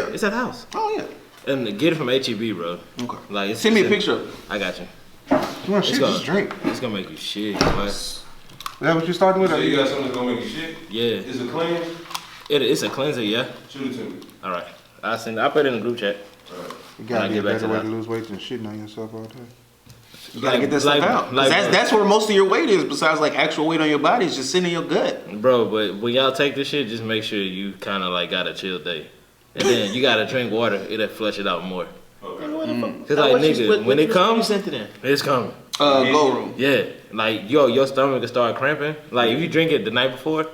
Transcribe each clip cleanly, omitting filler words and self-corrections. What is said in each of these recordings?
It's at the house. Oh yeah. And get it from HEB, bro. Okay. Like, Send me a picture. I got you. You want shit? Just drink. It's gonna make you shit. Like, is that what you starting with? So you got something that's gonna make you shit? Yeah. Is it clean? It's a cleanser, yeah. Shoot it to me. All right. I'll put it in the group chat. All right. You gotta Get get a back better to way that. to lose weight than shitting on yourself all day. You gotta get that stuff out. That's where most of your weight is. Besides like actual weight on your body, is just sitting in your gut. Bro, but when y'all take this shit, just make sure you kind of like got a chill day, and then you gotta drink water. It'll flush it out more. Okay. Cause like nigga, when it comes, it's coming. Go room. Yeah, like your stomach will start cramping. Like if you drink it the night before,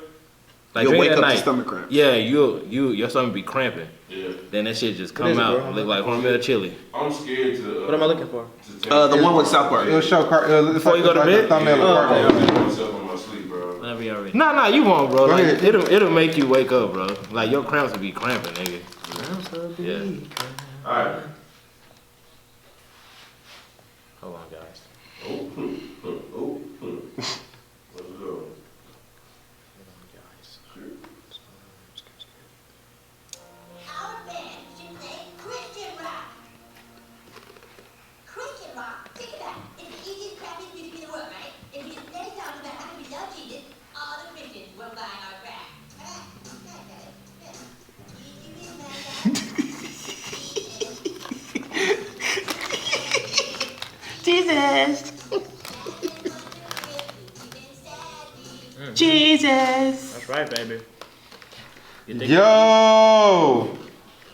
like You'll drink wake it at up night. to stomach cramps. Yeah, your stomach be cramping. Yeah. Then that shit just come out, look like Hormel chili. I'm scared to. What am I looking for? The one with South Park. It'll show Before you go to bed? thumbnail of I Park. be myself on my sleep, bro. Whenever you're ready. Nah, you won't, bro. Go Like ahead. it'll make you wake up, bro. Like your cramps will be cramping, nigga. Yeah. All right. Hold on, guys. Oh. Let's go. Our band should play Christian rock. Christian rock? Think about it. It's the easiest, crappiest music in the world, right? If you play songs about how we love Jesus, all the Christians will buy our crap. Jesus. Jesus. That's right, baby. Yo!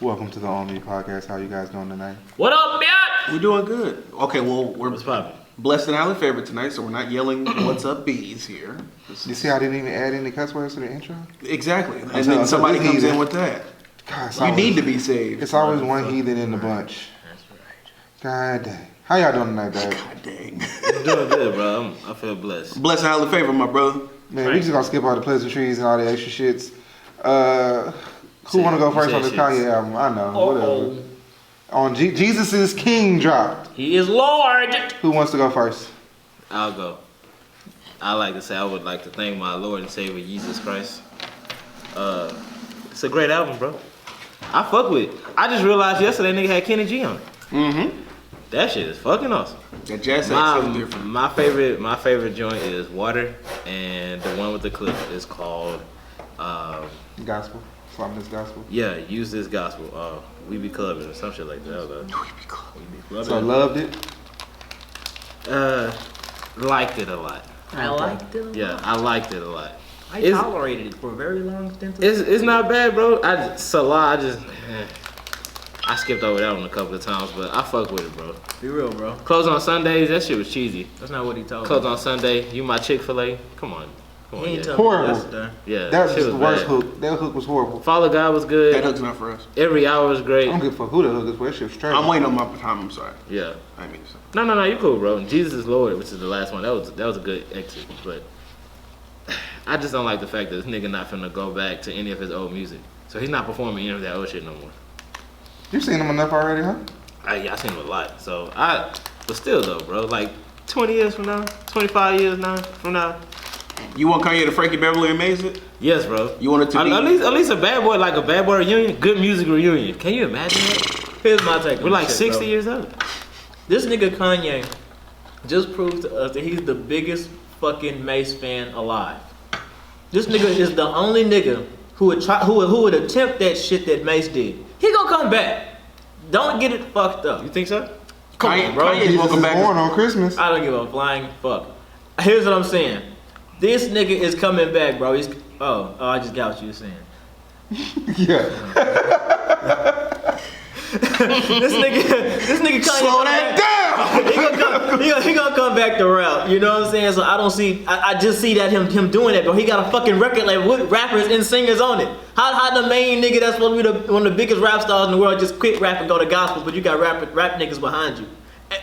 Welcome to the On Me Podcast. How you guys doing tonight? What up, bitch? We're doing good. Okay, well, we're What's poppin'? blessed and highly favored tonight, so we're not yelling "What's up, bees" here. You see, I didn't even add any cuss words to the intro. Exactly, and So- then so somebody we comes heathen. in with that. God, it's You always- need to be saved. It's always one heathen in the bunch. God dang. How y'all doing tonight, babe? God dang. I'm doing good, bro. I feel blessed. Blessed and highly favored, my brother. Man, we just gonna skip all the pleasantries and all the extra shits. Who wanna go first on the shits. Kanye album? I know, whatever. On Jesus is King dropped. He is Lord. Who wants to go first? I'll go. I like to say I would like to thank my Lord and Savior Jesus Christ. It's a great album, bro. I fuck with it. I just realized yesterday nigga had Kenny G on it. Mm-hmm. That shit is fucking awesome. That jazz sounds so different. My favorite joint is Water, and the one with the clip is called Gospel. Islamic Gospel. yeah, Use This Gospel. We Be Clubbing or some shit like that. We Be Clubbing. So loved it. Liked it a lot. I liked it. Yeah, I liked it a lot. I It's- tolerated it for a very long stint. It's not bad, bro. Salah, I skipped over that one a couple of times, but I fuck with it, bro. Be real, bro. Close on Sundays, that shit was cheesy. That's not what he told Close me. on Sunday, you my Chick-fil-A. Come on, He yeah. ain't told Horrible. me yesterday. Yeah, That was shit the worst bad. hook. That hook was horrible. Follow God was That good. hook's not for us. Every hour was I great. don't give a fuck who the hook is for. That shit was trash. I'm waiting on my time. I'm sorry. Yeah. I didn't mean to say. No, you cool, bro. Jesus is Lord, which is the last one. That was a good exit, but I just don't like the fact that this nigga not finna go back to any of his old music. So he's not performing any of that old shit no more. You seen him enough already, huh? I seen him a lot. So but still though, bro, like 20 years from now, 25 years from now. You want Kanye to Frankie Beverly and Maze it? Yes, bro. You want it to be at least a bad boy, like a bad boy reunion, good music reunion. Can you imagine that? Here's my take. We're like 60 years old. This nigga Kanye just proves to us that he's the biggest fucking Mace fan alive. This nigga is the only nigga who would attempt that shit that Mace did. He gonna come back. Don't get it fucked up. You think so? Come Kanye, on, bro. Kanye's Jesus welcome is back. born on Christmas. I don't give a flying fuck. Here's what I'm saying. This nigga is coming back, bro. I just got what you were saying. Yeah. This nigga Kanye. Slow that down. He gonna come back to rap. You know what I'm saying? So I just see that him doing that, bro. He got a fucking record label with rappers and singers on it. How the main nigga that's supposed to be one of the biggest rap stars in the world just quit rap and go to gospel, but you got rap niggas behind you,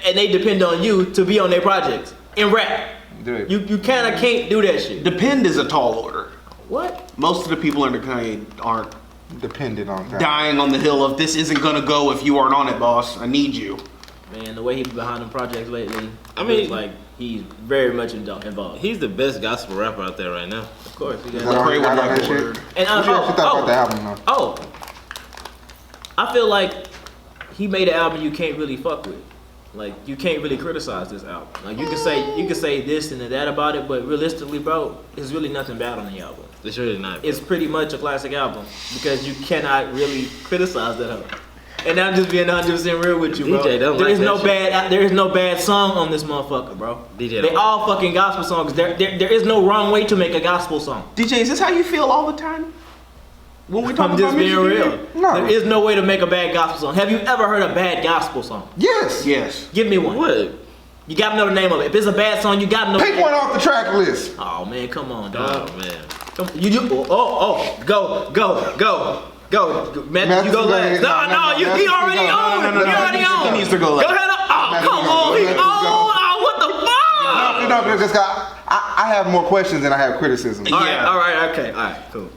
and they depend on you to be on their projects and rap. Dude. You kind of can't do that shit. Depend is a tall order. What? Most of the people under Kanye aren't Dependent on God. dying on the hill of this isn't gonna go if you aren't on it, boss. I need you. Man, the way he's behind them projects lately, I mean- it's like he's very much involved. He's the best gospel rapper out there right now. Of course, he Is got that all Lecrae you would got like on that that shit? word. And What you actually thought about the album, though? I feel like he made an album you can't really fuck with. Like you can't really criticize this album. Like you can say this and that about it, but realistically, bro, there's really nothing bad on the album. It's really not. It's pretty much a classic album because you cannot really criticize that album. And I'm just being 100% real with you, bro. DJ don't there like is that no shit. bad. There is no bad song on this motherfucker, bro. DJ They don't all fucking gospel songs. There is no wrong way to make a gospel song. DJ, is this how you feel all the time? When we talk I'm about just being music real. here? No. There is no way to make a bad gospel song. Have you ever heard a bad gospel song? Yes. Yes. Give me one. What? You gotta know the name of it. If it's a bad song, you gotta know. Pick one off the track list. Oh man, come on, Oh dog. man. Come, go, Matthew, you go last. He already on. He already on. He needs to go last. Go ahead. Oh, Matthew, come go. on. He Matthew, go. on. What the fuck? No, because I have more questions than I have criticism. All Yeah. right, okay, all right, cool.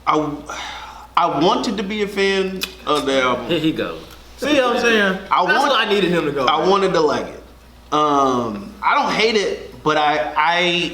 I wanted to be a fan of the album. Here he goes. See what I'm saying? That's what I needed him to go. I wanted to like it. I don't hate it, but I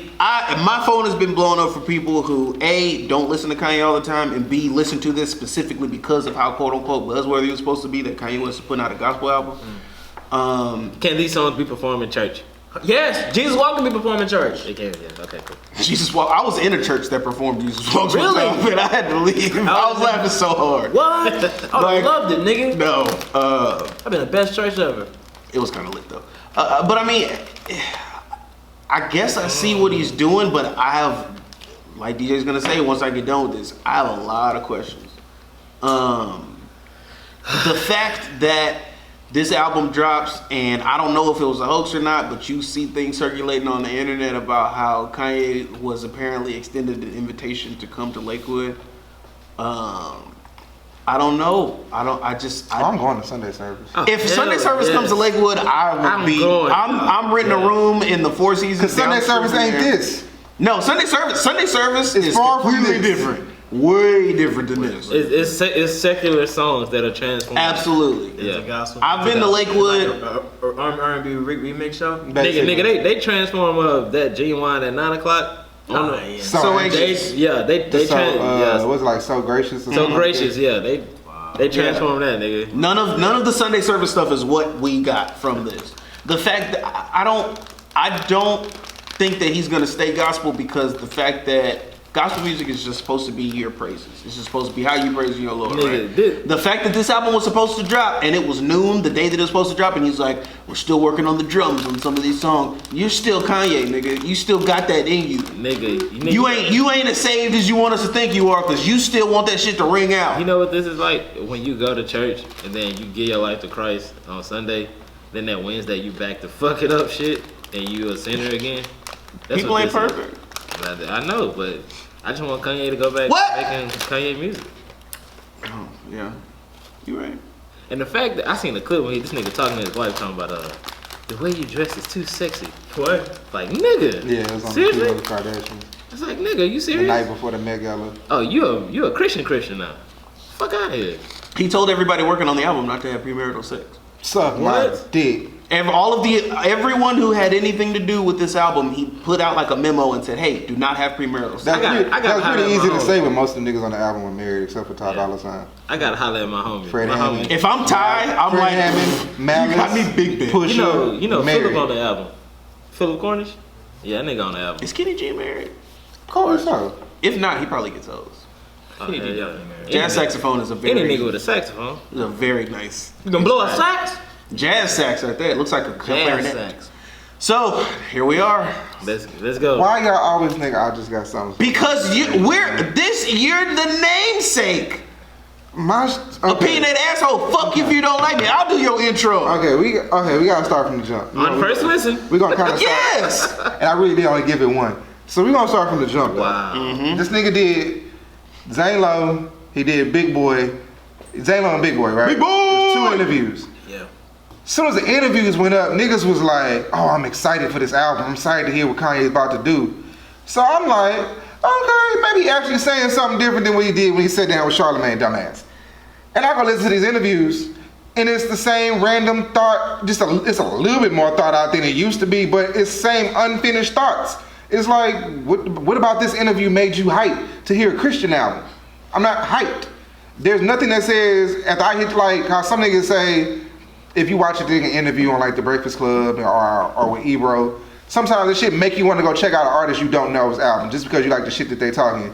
my phone has been blown up for people who A, don't listen to Kanye all the time, and B, listen to this specifically because of how quote unquote buzzworthy it was supposed to be that Kanye was putting out a gospel album. Can these songs be performed in church? Yes, Jesus Walk can be performed in church. They can, yeah. Okay, cool. Jesus Walk. I was in a church that performed Jesus Walk. Really? But I had to leave. I was laughing so hard. What? I Like- loved it, nigga. No, I've been the best church ever. it was kind of lit though. But I mean, I guess I see what he's doing, but I have, like DJ's gonna say, once I get done with this, I have a lot of questions. The fact that this album drops, and I don't know if it was a hoax or not, but you see things circulating on the internet about how Kanye was apparently extended an invitation to come to Lakewood. I don't know. I'm going to Sunday service. If Sunday service comes to Lakewood, I would I'm be. going. I'm renting a room in the Four Seasons. Because Sunday down the service street ain't there. this. No, Sunday service It's is far from completely this. different. Way different than this. It's secular songs that are transformed. Absolutely. Yeah. It's a gospel. I've been to Lakewood. Or R&B remix show. Nigga, they transform that Genuine at 9 o'clock. Oh, yeah. So anxious. They was it like So Gracious? Or so something gracious, like yeah. They transform that, nigga. None of the Sunday service stuff is what we got from this. The fact that I don't think that he's gonna stay gospel because the fact that gospel music is just supposed to be your praises. It's just supposed to be how you praise your Lord, Nigga, right? The fact that this album was supposed to drop and it was noon the day that it was supposed to drop, and he's like, we're still working on the drums on some of these songs. You're still Kanye, nigga. You still got that in you. Nigga. You ain't as saved as you want us to think you are, because you still want that shit to ring out. You know what this is like? When you go to church and then you give your life to Christ on Sunday, then that Wednesday you back to fuck it up shit and you a sinner again. That's People what ain't this is. perfect. I know, but I just want Kanye to go back What? to making Kanye music. Oh, yeah. You right. And the fact that I seen the clip when this nigga talking to his wife talking about the way you dress is too sexy. What? Like nigga. Yeah, it was on Seriously? the Kardashians. It's like nigga, you The night serious? before the Met Gala. Oh, you a Christian now. Fuck out of here. He told everybody working on the album not to have premarital sex. Suck my What? dick. And everyone who had anything to do with this album, he put out like a memo and said, "Hey, do not have premarital sex." That's I got pretty highlight easy my to home. say when most of the niggas on the album were married, except for Ty Dolla $ign. I gotta holler at my homie. Fred my Hammond. homie. If I'm Ty, I'm Fred like, Hammond, Malice, you got me big bitch. Pusha, You know married. Philip on the album. Philip Cornish? Yeah, that nigga on the album. Is Kenny G married? Of course so. If not, he probably gets hoes. Oh, hell yeah. Jazz saxophone is a Any very, nigga with a saxophone. is a very nice You gonna blow a sax? jazz sax right there. It looks like a Jazz clarinet. sax. So here we are. Let's go. Why y'all always think I just got something? Because you're the namesake. Opinionated asshole. Fuck you if you don't like me. I'll do your intro. Okay, we gotta start from the jump. On first listen. We're gonna kind of start. Yes. And I really did only give it one. So we're gonna start from the jump. Though. Wow. This nigga did Zane Lowe, he did Big Boy. Zane Lowe and Big Boy, right? Big Boy! There's 2 interviews. Yeah. As soon as the interviews went up, niggas was like, oh, I'm excited for this album. I'm excited to hear what Kanye's about to do. So I'm like, okay, maybe he actually saying something different than what he did when he sat down with Charlamagne, dumbass. And I go listen to these interviews, and it's the same random thought, it's a little bit more thought out than it used to be, but it's same unfinished thoughts. It's like, what about this interview made you hyped to hear a Christian album? I'm not hyped. There's nothing that says after I hit like how some niggas say if you watch a nigga interview on like the Breakfast Club or with Ebro, sometimes this shit make you want to go check out an artist you don't know's album just because you like the shit that they talking.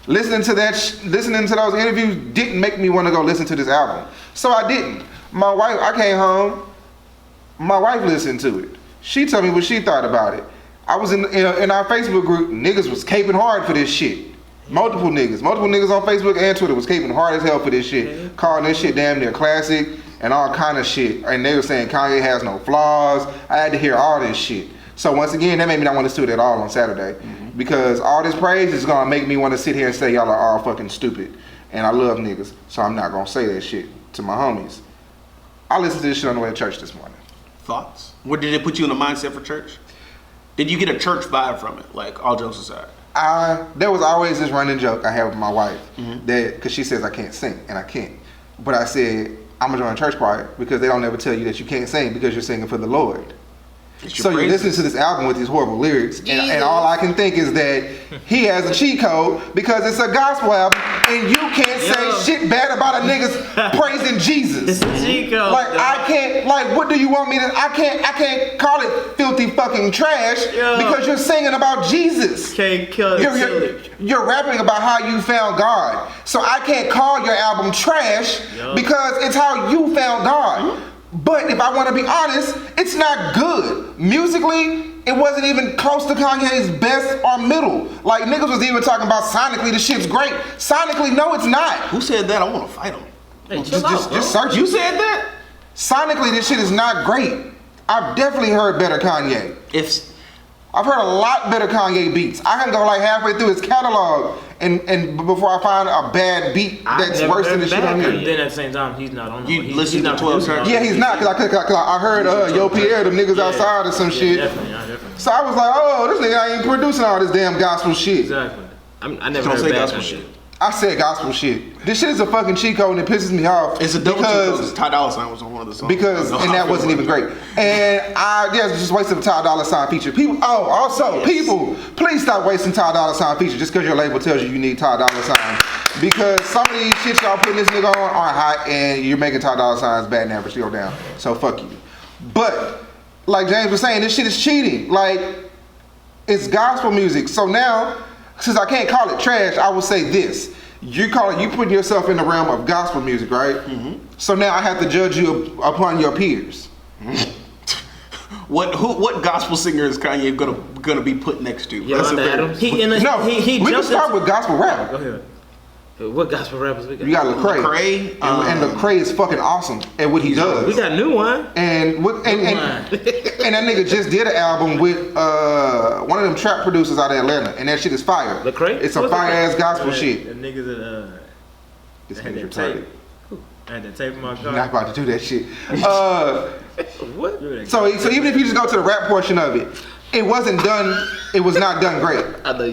Listening to those interviews didn't make me want to go listen to this album, so I didn't. My wife, I came home. My wife listened to it. She told me what she thought about it. I was in our Facebook group. Niggas was caping hard for this shit. Multiple niggas on Facebook and Twitter was caping hard as hell for this shit, calling this shit damn near classic and all kind of shit. And they were saying Kanye has no flaws. I had to hear all this shit. So once again, that made me not want to listen to it at all on Saturday, because all this praise is gonna make me want to sit here and say y'all are all fucking stupid. And I love niggas, so I'm not gonna say that shit to my homies. I listened to this shit on the way to church this morning. Thoughts? What did it put you in the mindset for church? Did you get a church vibe from it? Like, all jokes aside. There was always this running joke I had with my wife that, because she says I can't sing, and I can't. But I said, I'm going to join a church choir because they don't ever tell you that you can't sing because you're singing for the Lord. So you're listening to this album with these horrible lyrics, and all I can think is that he has a cheat code because it's a gospel album, and you can't say shit bad about a nigga's praising Jesus. It's a cheat code. Like I can't. Like, what do you want me to? I can't call it filthy fucking trash because you're singing about Jesus. Can't kill it. You're rapping about how you found God, so I can't call your album trash because it's how you found God. But if I want to be honest, it's not good. Musically, it wasn't even close to Kanye's best or middle. Like, niggas was even talking about sonically, the shit's great. Sonically, no, it's not. Who said that? I want to fight him. Hey, Just search. You said that? Sonically, this shit is not great. I've definitely heard better Kanye. I've heard a lot better Kanye beats. I can go like halfway through his catalog and before I find a bad beat that's worse than the shit on here. Then at the same time, he's not on. You listen to 12 Tracks? Yeah, he's not, cause I heard Yo Pierre, them niggas outside or some shit. Definitely. So I was like, oh, this nigga ain't producing all this damn gospel shit. Exactly. I never Don't heard say bad gospel Kanye. shit. I said gospel shit. This shit is a fucking cheat code and it pisses me off. It's a double cheat code. Ty Dolla $ign was on one of the songs. And that wasn't even great. And it's just wasting the Ty Dolla $ign feature. People, people, please stop wasting Ty Dolla $ign feature just because your label tells you need Ty Dolla $ign. Because some of these shit y'all putting this nigga on aren't hot and you're making Ty Dolla $ign's bad average to go down. So fuck you. But, like James was saying, this shit is cheating. Like, it's gospel music. So now, since I can't call it trash, I will say this. You putting yourself in the realm of gospel music, right? So now I have to judge you upon your peers. What gospel singer is Kanye gonna be put next to? Yolanda Adams. We can start with gospel rap. Go ahead. What gospel rappers we got? You got Lecrae. And Lecrae is fucking awesome at what he does. We got a new one. And that nigga just did an album with one of them trap producers out of Atlanta, and that shit is fire. Lecrae? It's some fire ass gospel shit. The niggas that This had nigga's that retarded. tape. I had that tape in my car. You're not about to do that shit. What? So even if you just go to the rap portion of it, it was not done great.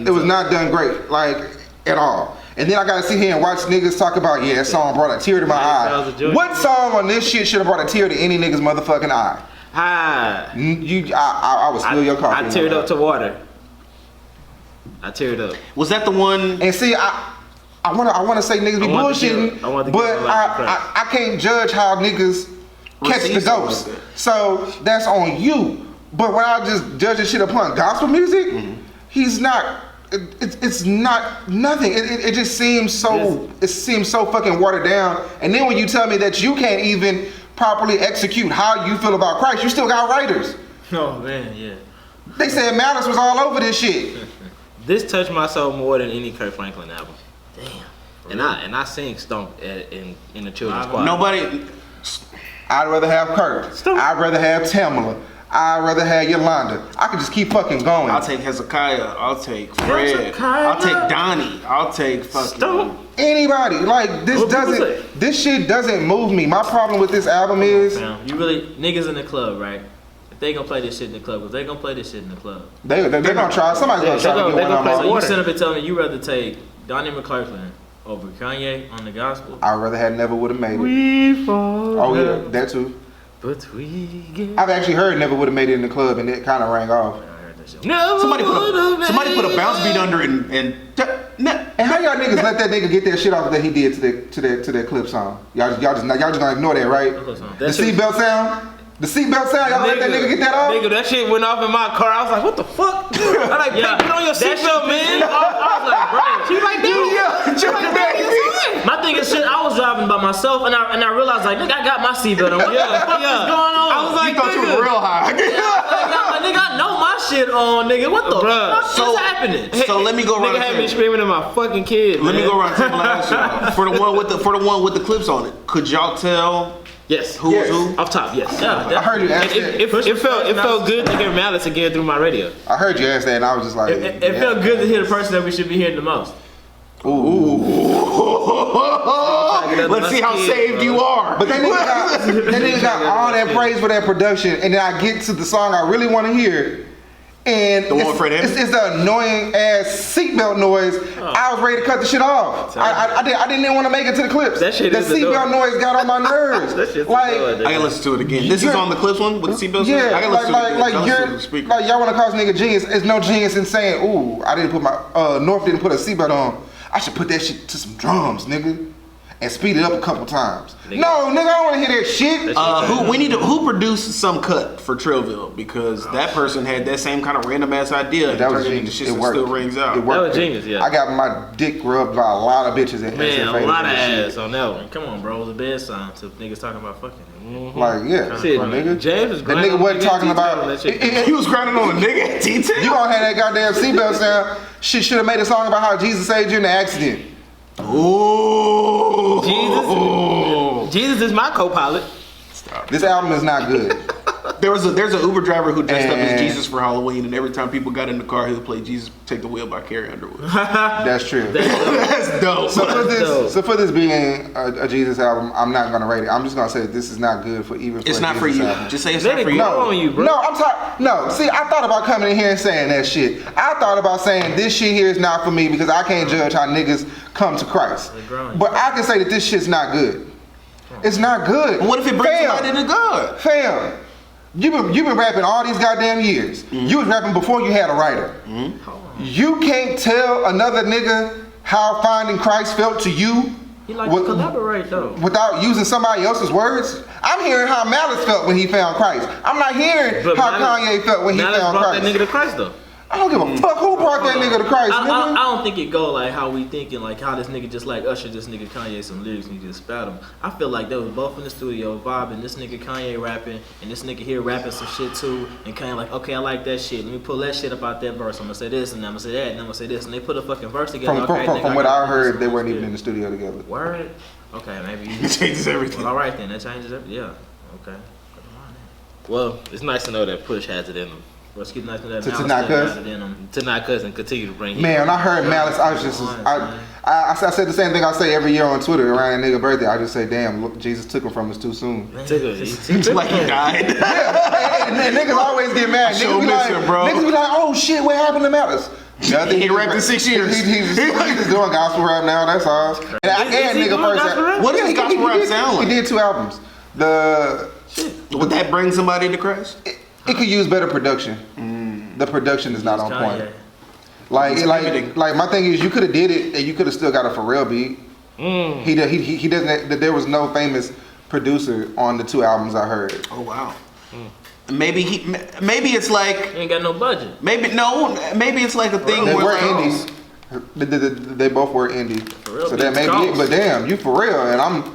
It was not done great, like, at all. And then I gotta sit here and watch niggas talk about, that song brought a tear to my eye. What song on this shit should have brought a tear to any nigga's motherfucking eye? I would spill your coffee. I teared up to water. I teared up. Was that the one? And see, I wanna say niggas be bullshitting, but I can't judge how niggas catch the ghost. So that's on you. But when I just judge this shit upon gospel music, he's not. It's not nothing. It just seems so. It seems so fucking watered down. And then when you tell me that you can't even properly execute how you feel about Christ, you still got writers. Oh man, yeah. They said Malice was all over this shit. This touched my soul more than any Kirk Franklin album. Damn. And I sing Stomp in the children's choir. Nobody. I'd rather have Kirk. I'd rather have Tamala. I'd rather have Yolanda. I could just keep fucking going. I'll take Hezekiah. I'll take Fred. I'll take Donnie. I'll take fucking anybody. Like this shit doesn't move me. My problem with this album is you really niggas in the club, right? If they gonna play this shit in the club, they're gonna play this shit in the club. They're gonna try. Somebody's gonna try to get one on my So you sit up and tell me you rather take Donnie McClurkin over Kanye on the gospel? I'd rather have Never Would've Made It. Oh yeah, that too. But we get. I've actually heard Never Would've Made It in the club, and it kind of rang off. I heard that shit. No, Somebody put a bounce beat under and And how y'all niggas let that nigga get that shit off that he did to that clip song? Y'all just gonna ignore that, right? Clip song. The That shit- seatbelt sound. The seatbelt sound. Y'all let that nigga get that off. Nigga, that shit went off in my car. I was like, what the fuck? I'm like, Yeah, put on your that seatbelt, shit man. pissed me off. I was like, bro. She like, dude, My thing is shit. I was driving by myself and I realized like, nigga, I got my seatbelt on. What the fuck is going on? I was like, you thought you nigga. were real high. Like, nigga, I know my shit on, nigga. What the Bruh, fuck is happening? So let me go around. Nigga had me screaming at my fucking kid. Let me man. go around the table and ask y'all. For the one with the clips on it, could y'all tell Yes. who was who? Off top, yes. Yeah, I heard you ask that. It felt good to hear Malice again through my radio. I heard you ask that, and I was just like, It felt good to hear the person that we should be hearing the most. Let's see how saved you are. But that nigga got all that praise for that production, and then I get to the song I really want to hear, and The one with Fred Hammond? it's the annoying ass seatbelt noise. I was ready to cut the shit off. I didn't even want to make it to the clips. That shit the is seatbelt annoying. noise got on my nerves. That shit's like, annoying. I gotta listen to it again. This is on the clips one with the seatbelt. yeah, I gotta listen to it again. like I'll listen to you're the speaker. like y'all want to call this nigga genius. There's no genius in saying, ooh, I didn't put my North didn't put a seatbelt on. I should put that shit to some drums, nigga, and speed it up a couple times. Nigga. No, nigga, I don't want to hear that shit. Who produced some cut for Trillville, because that person had that same kind of random ass idea and That was turned it into genius. shit It that worked. still rings out. It worked. That was genius, yeah. I got my dick rubbed by a lot of bitches at Man, SFA a lot of and shit. ass on that one. Come on, bro. It was a bad sign to niggas talking about fucking. Like, yeah, Shit, nigga. James was That grinding nigga on wasn't niggas talking detail about. on that shit. He was grinding on a nigga at detail. You gonna have that goddamn seatbelt sound? She should have made a song about how Jesus saved you in the accident. Ooh. Jesus is my co-pilot. This album is not good. There's an Uber driver who dressed up as And- Jesus for Halloween, and every time people got in the car, he would play "Jesus Take the Wheel" by Carrie Underwood. That's true. That's dope. So dope. for this being a Jesus album, I'm not gonna rate it. I'm just gonna say that this is not good for even. It's a not for Jesus you. album. Just say it's Let not it for you. grow on you, bro. No, I'm tired. No, see, I thought about coming in here and saying that shit. I thought about saying this shit here is not for me because I can't judge how niggas come to Christ. growing. But I can say that this shit's not good. It's not good. What if it brings Fam, somebody to God? Fam, you've been rapping all these goddamn years. You was rapping before you had a writer. You can't tell another nigga how finding Christ felt to you He like to collaborate though. without using somebody else's words. I'm hearing how Malice felt when he found Christ. I'm not hearing But how Malice- Kanye felt when he Malice found brought Christ. that nigga to Christ though. I don't give a fuck who brought that nigga to Christ, I nigga. don't think it go like how we thinking, like how this nigga just like ushered this nigga Kanye some lyrics and he just spat him. I feel like they was both in the studio vibing, this nigga Kanye rapping and this nigga here rapping some shit too, and Kanye like, okay, I like that shit. Let me pull that shit up out that verse. I'm gonna say this and I'm gonna say that and I'm gonna say this, and they put a fucking verse together. From, okay, from, nigga, from what got I heard, this, they this weren't good. even in the studio together. Word? Okay, maybe. It changes everything. Well, all right then, that changes everything. Yeah. Okay. Well, it's nice to know that Push has it in him. Let's get nice to that. To Malice not still cuss? got it in him. To not cuss and continue to bring Man, when I heard Malice, I was just, I said the same thing I say every year on Twitter around that nigga birthday. I just say, damn, look, Jesus took him from us too soon. It's like he died. And niggas always get mad. sure miss him, bro. Niggas be like, oh shit, what happened to Malice? Nothing. He rapped in 6 years. He's just doing gospel rap now, that's all. And I Is and he nigga doing first. gospel rap? What does his gospel rap sound like? He did 2 albums. Would that bring somebody to Christ? It could use better production. The production is not on point. Kanye. Like my thing is, you could have did it and you could have still got a Pharrell beat. He doesn't. There was no famous producer on the 2 albums I heard. Oh wow. Maybe it's like Ain't got no budget. maybe it's like a thing They where were like, indies. They both were indie. real, So that big may be it. cost. But damn, you for real, and I'm.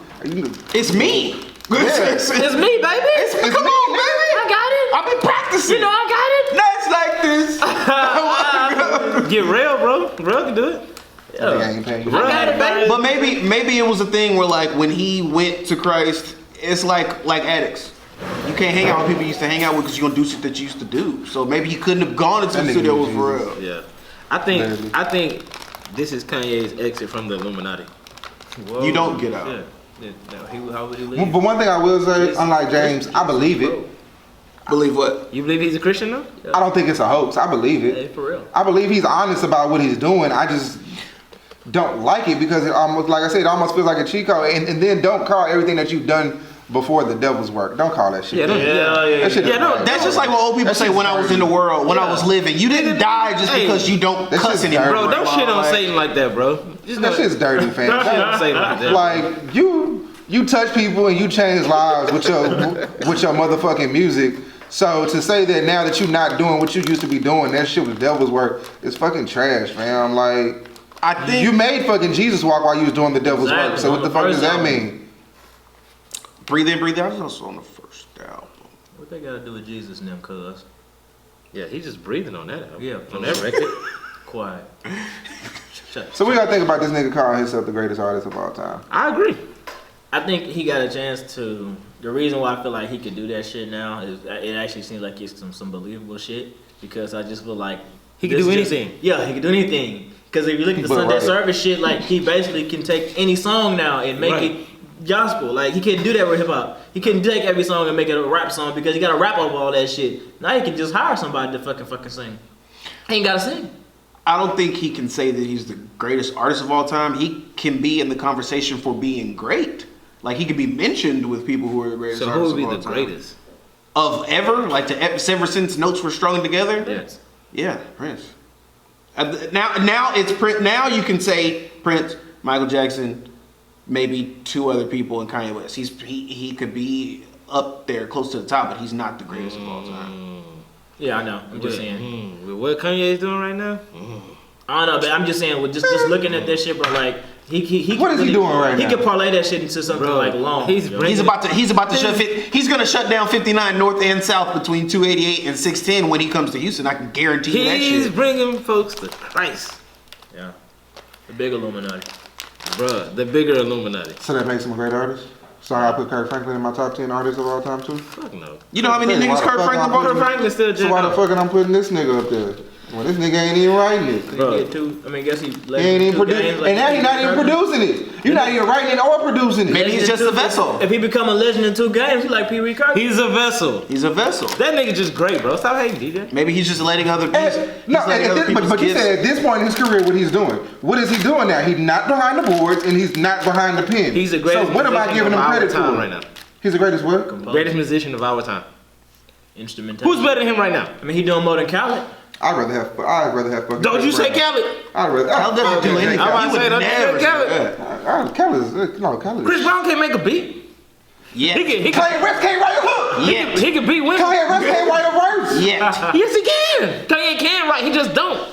it's me. It's me, baby. It's Come me, on, nigga. baby. I got it. I've been practicing. You know I got it. Nuts like this. Get real, bro. Real can do it. Nigga ain't paying you. Real got it, had baby. But maybe it was a thing where like when he went to Christ, it's like addicts. You can't hang out with people you used to hang out with because you're gonna do shit that you used to do. So maybe he couldn't have gone into That the nigga studio was with Pharrell. Jesus. Yeah. I think Barely. this is Kanye's exit from the Illuminati. Whoa. You don't get out. Yeah. How would he leave? But one thing I will say, unlike James, I believe it. Believe what? You believe he's a Christian though? I don't think it's a hoax. I believe Hey, it. for real. I believe he's honest about what he's doing. I just don't like it because it almost, like I said, it almost feels like a cheat code. And then don't call everything that you've done before the devil's work. Don't call that shit. Yeah, That shit is bad. That's just like what old people That say shit's when I was dirty. in the world, when I was living. You didn't die just Hey, because you don't that cuss shit's anymore. dirty. Bro, don't shit on Like, Satan like that, bro. Just That shit's dirty, fam. Don't shit on Satan like that. Like you touch people and you change lives with your motherfucking music. So to say that now that you're not doing what you used to be doing, that shit was devil's work, is fucking trash, fam. Like I think you made fucking Jesus walk while you was doing the devil's Exactly. work. So what On the the fuck does first that album. mean? Breathe In, Breathe Out is also on the first album. What they gotta do with Jesus and them, cuz? Yeah, he's just breathing on that album. Yeah, on that record. Quiet. Shut So we gotta think about this nigga calling himself the greatest artist of all time. I agree. I think he got a chance to. The reason why I feel like he could do that shit now is it actually seems like it's some believable shit, because I just feel like He can this do just- anything. Yeah, he can do anything. Because if you look at the But Sunday right. service shit, like he basically can take any song now and make Right. it gospel. Like he can't do that with hip hop. He couldn't take every song and make it a rap song because he got to rap over all that shit. Now he can just hire somebody to fucking sing. He ain't gotta sing. I don't think he can say that he's the greatest artist of all time. He can be in the conversation for being great. Like he could be mentioned with people who are the greatest So who artists would be of all the time. greatest? Of ever? Like ever since notes were strung together? Yes. Yeah, Prince. Now it's Prince. Now you can say Prince, Michael Jackson, maybe two other people, and Kanye West. He could be up there close to the top, but he's not the greatest of all time. Yeah, I know. I'm just saying. With what Kanye is doing right now? I don't know, but I'm just saying, with just looking at this shit, bro, like he What is he doing right He now? could parlay that shit into something Bro, like long. he's yo. bringing- He's about to shut. He's gonna shut down 59 North and South between 288 and 610 when he comes to Houston. I can guarantee you that He's shit. bringing folks to Christ. Yeah, the big Illuminati. Bruh, the bigger Illuminati. So that makes him a great artist. So I put Kirk Franklin in my top 10 artists of all time too. Fuck no. You know how many Why niggas the Kurt fuck Franklin I'm brought? putting- Kurt Franklin still So why the jacked fuck am I putting this nigga up there? Well, this nigga ain't even writing it. Bro. He get two. I mean, guess he. He ain't even producing, and now he's not even producing it. You're not even writing it or producing it. Maybe he's just a vessel. If he become a legend in 2 games, he like Pee Wee Kirk. He's a vessel. He's a vessel. That nigga just great, bro. Stop hating, DJ. Maybe he's just letting other people. No, but you said at this point in his career, what he's doing. What is he doing now? He's not behind the boards and he's not behind the pen. He's the greatest So what am I musician giving him of our credit time for? right now. He's the greatest what? Greatest musician of our time. Instrumental. Who's better than him right now? I mean, he doing more than Khaled. I'd rather have fucking. Don't you say Khaled? I'd rather. Khaled doesn't do anything. I'm about to He would say, don't you never say Khaled? do that. Khaled. Chris Brown can't make a beat. Yeah. He can, Kanye West can't write a hook. Yeah. he can beat women. Kanye West can't write a verse. Yeah. Yes, he can. Kanye can write. He just don't.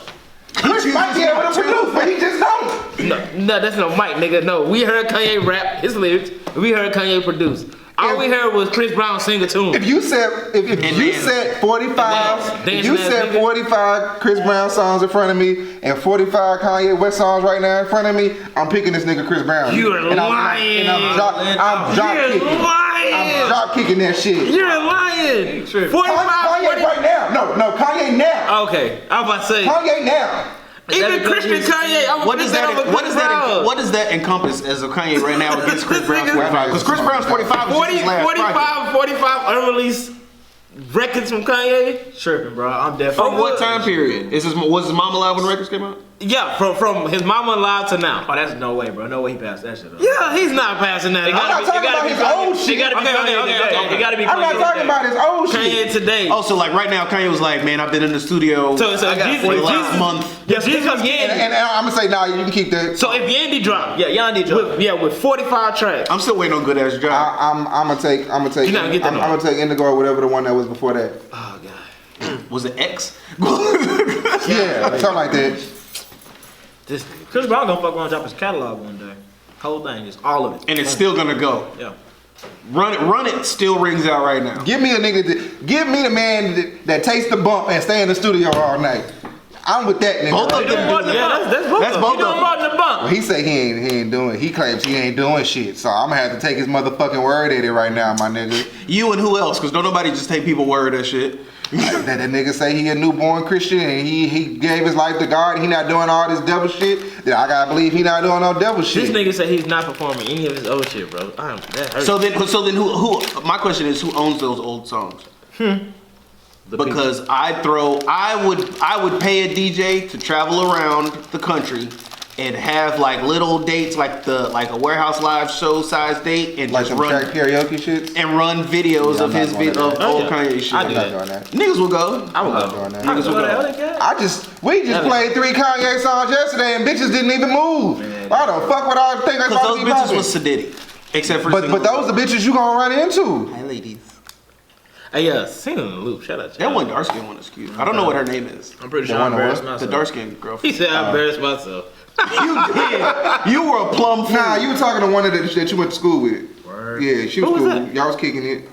Chris might be able to produce, but he just don't. No, that's no Mike, nigga. No, we heard Kanye rap his lyrics. We heard Kanye produce. All we heard was Chris Brown sing a tune. If you said you said 45, if you said 45 Chris Brown songs in front of me and 45 Kanye West songs right now in front of me, I'm picking this nigga Chris Brown. You are And lying. I'm drop You're kicking. lying. I'm drop kicking that shit. You're lying. 45, Kanye 40. right now. No, Kanye now. Okay, I was about to say. Kanye now. Even Christian Kanye, I would What put does that over Chris Brown. what does that encompass as of Kanye right now against Chris Brown's 45? Because Chris Brown's 45 was 40, his last project. 45 unreleased records from Kanye? Tripping, bro. I'm definitely. From what time period? Was his mom alive when the records came out? Yeah, from his mama alive to now. Oh, that's no way, bro. No way he passed that shit up. Yeah, he's not passing that. I'm not talking about his old shit. He gotta be Kanye. He gotta be I'm not Kanye talking today. about his old Kanye shit. today. Oh, so like right now, Kanye was like, man, I've been in the studio So for the last month. Yeah, Jesus And Yandy. I'm gonna say, nah, you can keep that. So if Yandy dropped, Yeah, Yandy dropped. with 45 tracks. I'm still waiting on Good Ass Job. I'm gonna take. You gotta get that I'm on. gonna take Indigo or whatever the one that was before that. Oh god. Was it X? Yeah, something like that. This nigga. Chris Brown gonna fuck around and drop his catalog one day. Whole thing, just all of it. And it's still gonna go. Yeah. Run it still rings out right now. Give me a nigga. Give me the man that takes the bump and stay in the studio all night. I'm with that nigga. Both right of them there. More than the Yeah, bump. that's both That's of both them. He doing more than the bump. Well, he say he ain't doing. He claims he ain't doing shit. So I'm gonna have to take his motherfucking word at it right now, my nigga. You and who else? Because don't nobody just take people word that shit. That the nigga say he a newborn Christian and he gave his life to God. He not doing all this devil shit. Then I gotta believe he not doing no devil This shit. nigga said he's not performing any of his old shit, bro. That hurts. So then who? My question is, who owns those old songs? The Because I would pay a DJ to travel around the country and have like little dates, like a Warehouse Live show size date, and Like just some run karaoke shit. and run videos Yeah, of I'm his not doing of that. old Yeah. Kanye shit. I I'm do not that. doing that. Niggas will go. I would I'm not go. doing that. Niggas will go. We just played 3 Kanye songs yesterday and bitches didn't even move. Why the fuck would I think they Because about those to be bitches popping? was sedity. Except for But those the bitches you gonna run into. Hi ladies. Hey, yeah, sing in the loop. Shout out. That one dark skin one is cute. I don't know what her name is. I'm pretty The sure I one that embarrassed what? The myself. dark skinned girl. He said I embarrassed myself. You did. You were a plum fool. Nah, you were talking to one that you went to school with. Word. Yeah, she was Who was cool. that? Y'all was kicking it.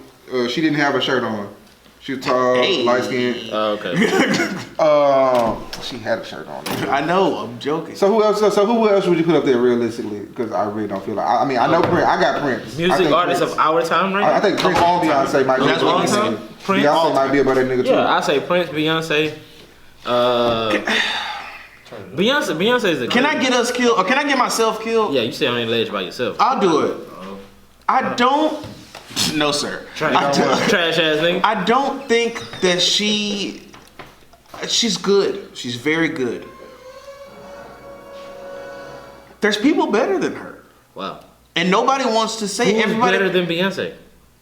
She didn't have a shirt on. She was tall, Hey. light skinned. Oh, okay. She had a shirt on. I know. I'm joking. So who else? So who else would you put up there realistically? Because I really don't feel like. I mean, I know Prince. I got Prince. I Music think artists Prince- of our time, right? I think Prince and Beyonce might be. That's what he said. Prince. Beyonce might be a better nigga too. Yeah, I say Prince, Beyonce. Beyonce is a. Can I get us killed, or can I get myself killed? Yeah, you say on your ledge by yourself. I'll do it. I don't. No, sir. I don't, Trash ass nigga. I don't think that she's good. She's very good. There's people better than her, Wow. and nobody wants to say. Who's Everybody. better than Beyonce?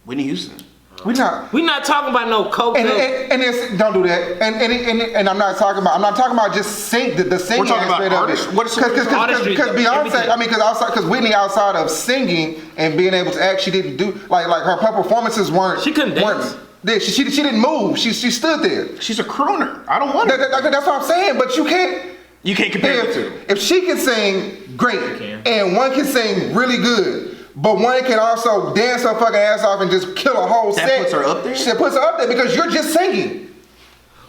Whitney Houston. We not. We not talking about no coke. And it's, don't do that. And I'm not talking about just sing the singing We're talking about aspect of artists. it. What's artistry, Because Beyonce, everything. I mean, because Whitney outside of singing and being able to act, she didn't do like her performances weren't. She couldn't dance. She didn't move. She stood there. She's a crooner. I don't want her. That's what I'm saying. But you can't. You can't compare the two. If she can sing great can. and one can sing really good, but one can also dance her fucking ass off and just kill a whole That set. puts her up there? That puts her up there because you're just singing.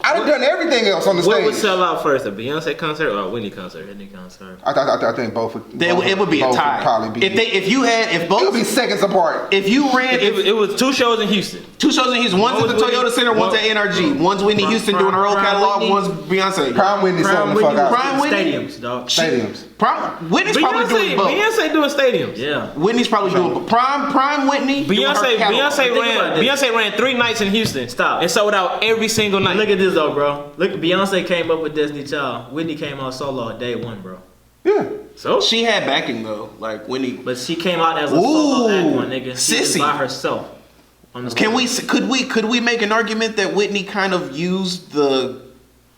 I done done everything else on the What stage. would sell out first, a Beyonce concert or a Whitney concert? Whitney concert. I think both. It would be a both tie. Probably be. If it would be seconds apart. if you ran It was 2 shows in Houston. 2 shows in Houston, one's at the One was Toyota Whitney- Center, one's at NRG, one's Whitney Houston doing her whole Prime catalog, Whitney. one's Beyonce. Prime Whitney selling the fuck out. Prime Whitney? Stadiums, dog. Stadiums. Whitney's probably doing both. Beyonce doing stadiums. Yeah. Whitney's probably doing both. Prime Whitney. doing her catalog. Beyonce ran 3 nights in Houston. Stop. And sold out every single night. Look at this though, bro. Look, Beyonce came up with Destiny Child. Whitney came out solo day 1, bro. Yeah. So She had backing though, like Whitney. But she came out as a solo act, Ooh, my nigga. She was sissy. by herself. On the Could we make an argument that Whitney kind of used the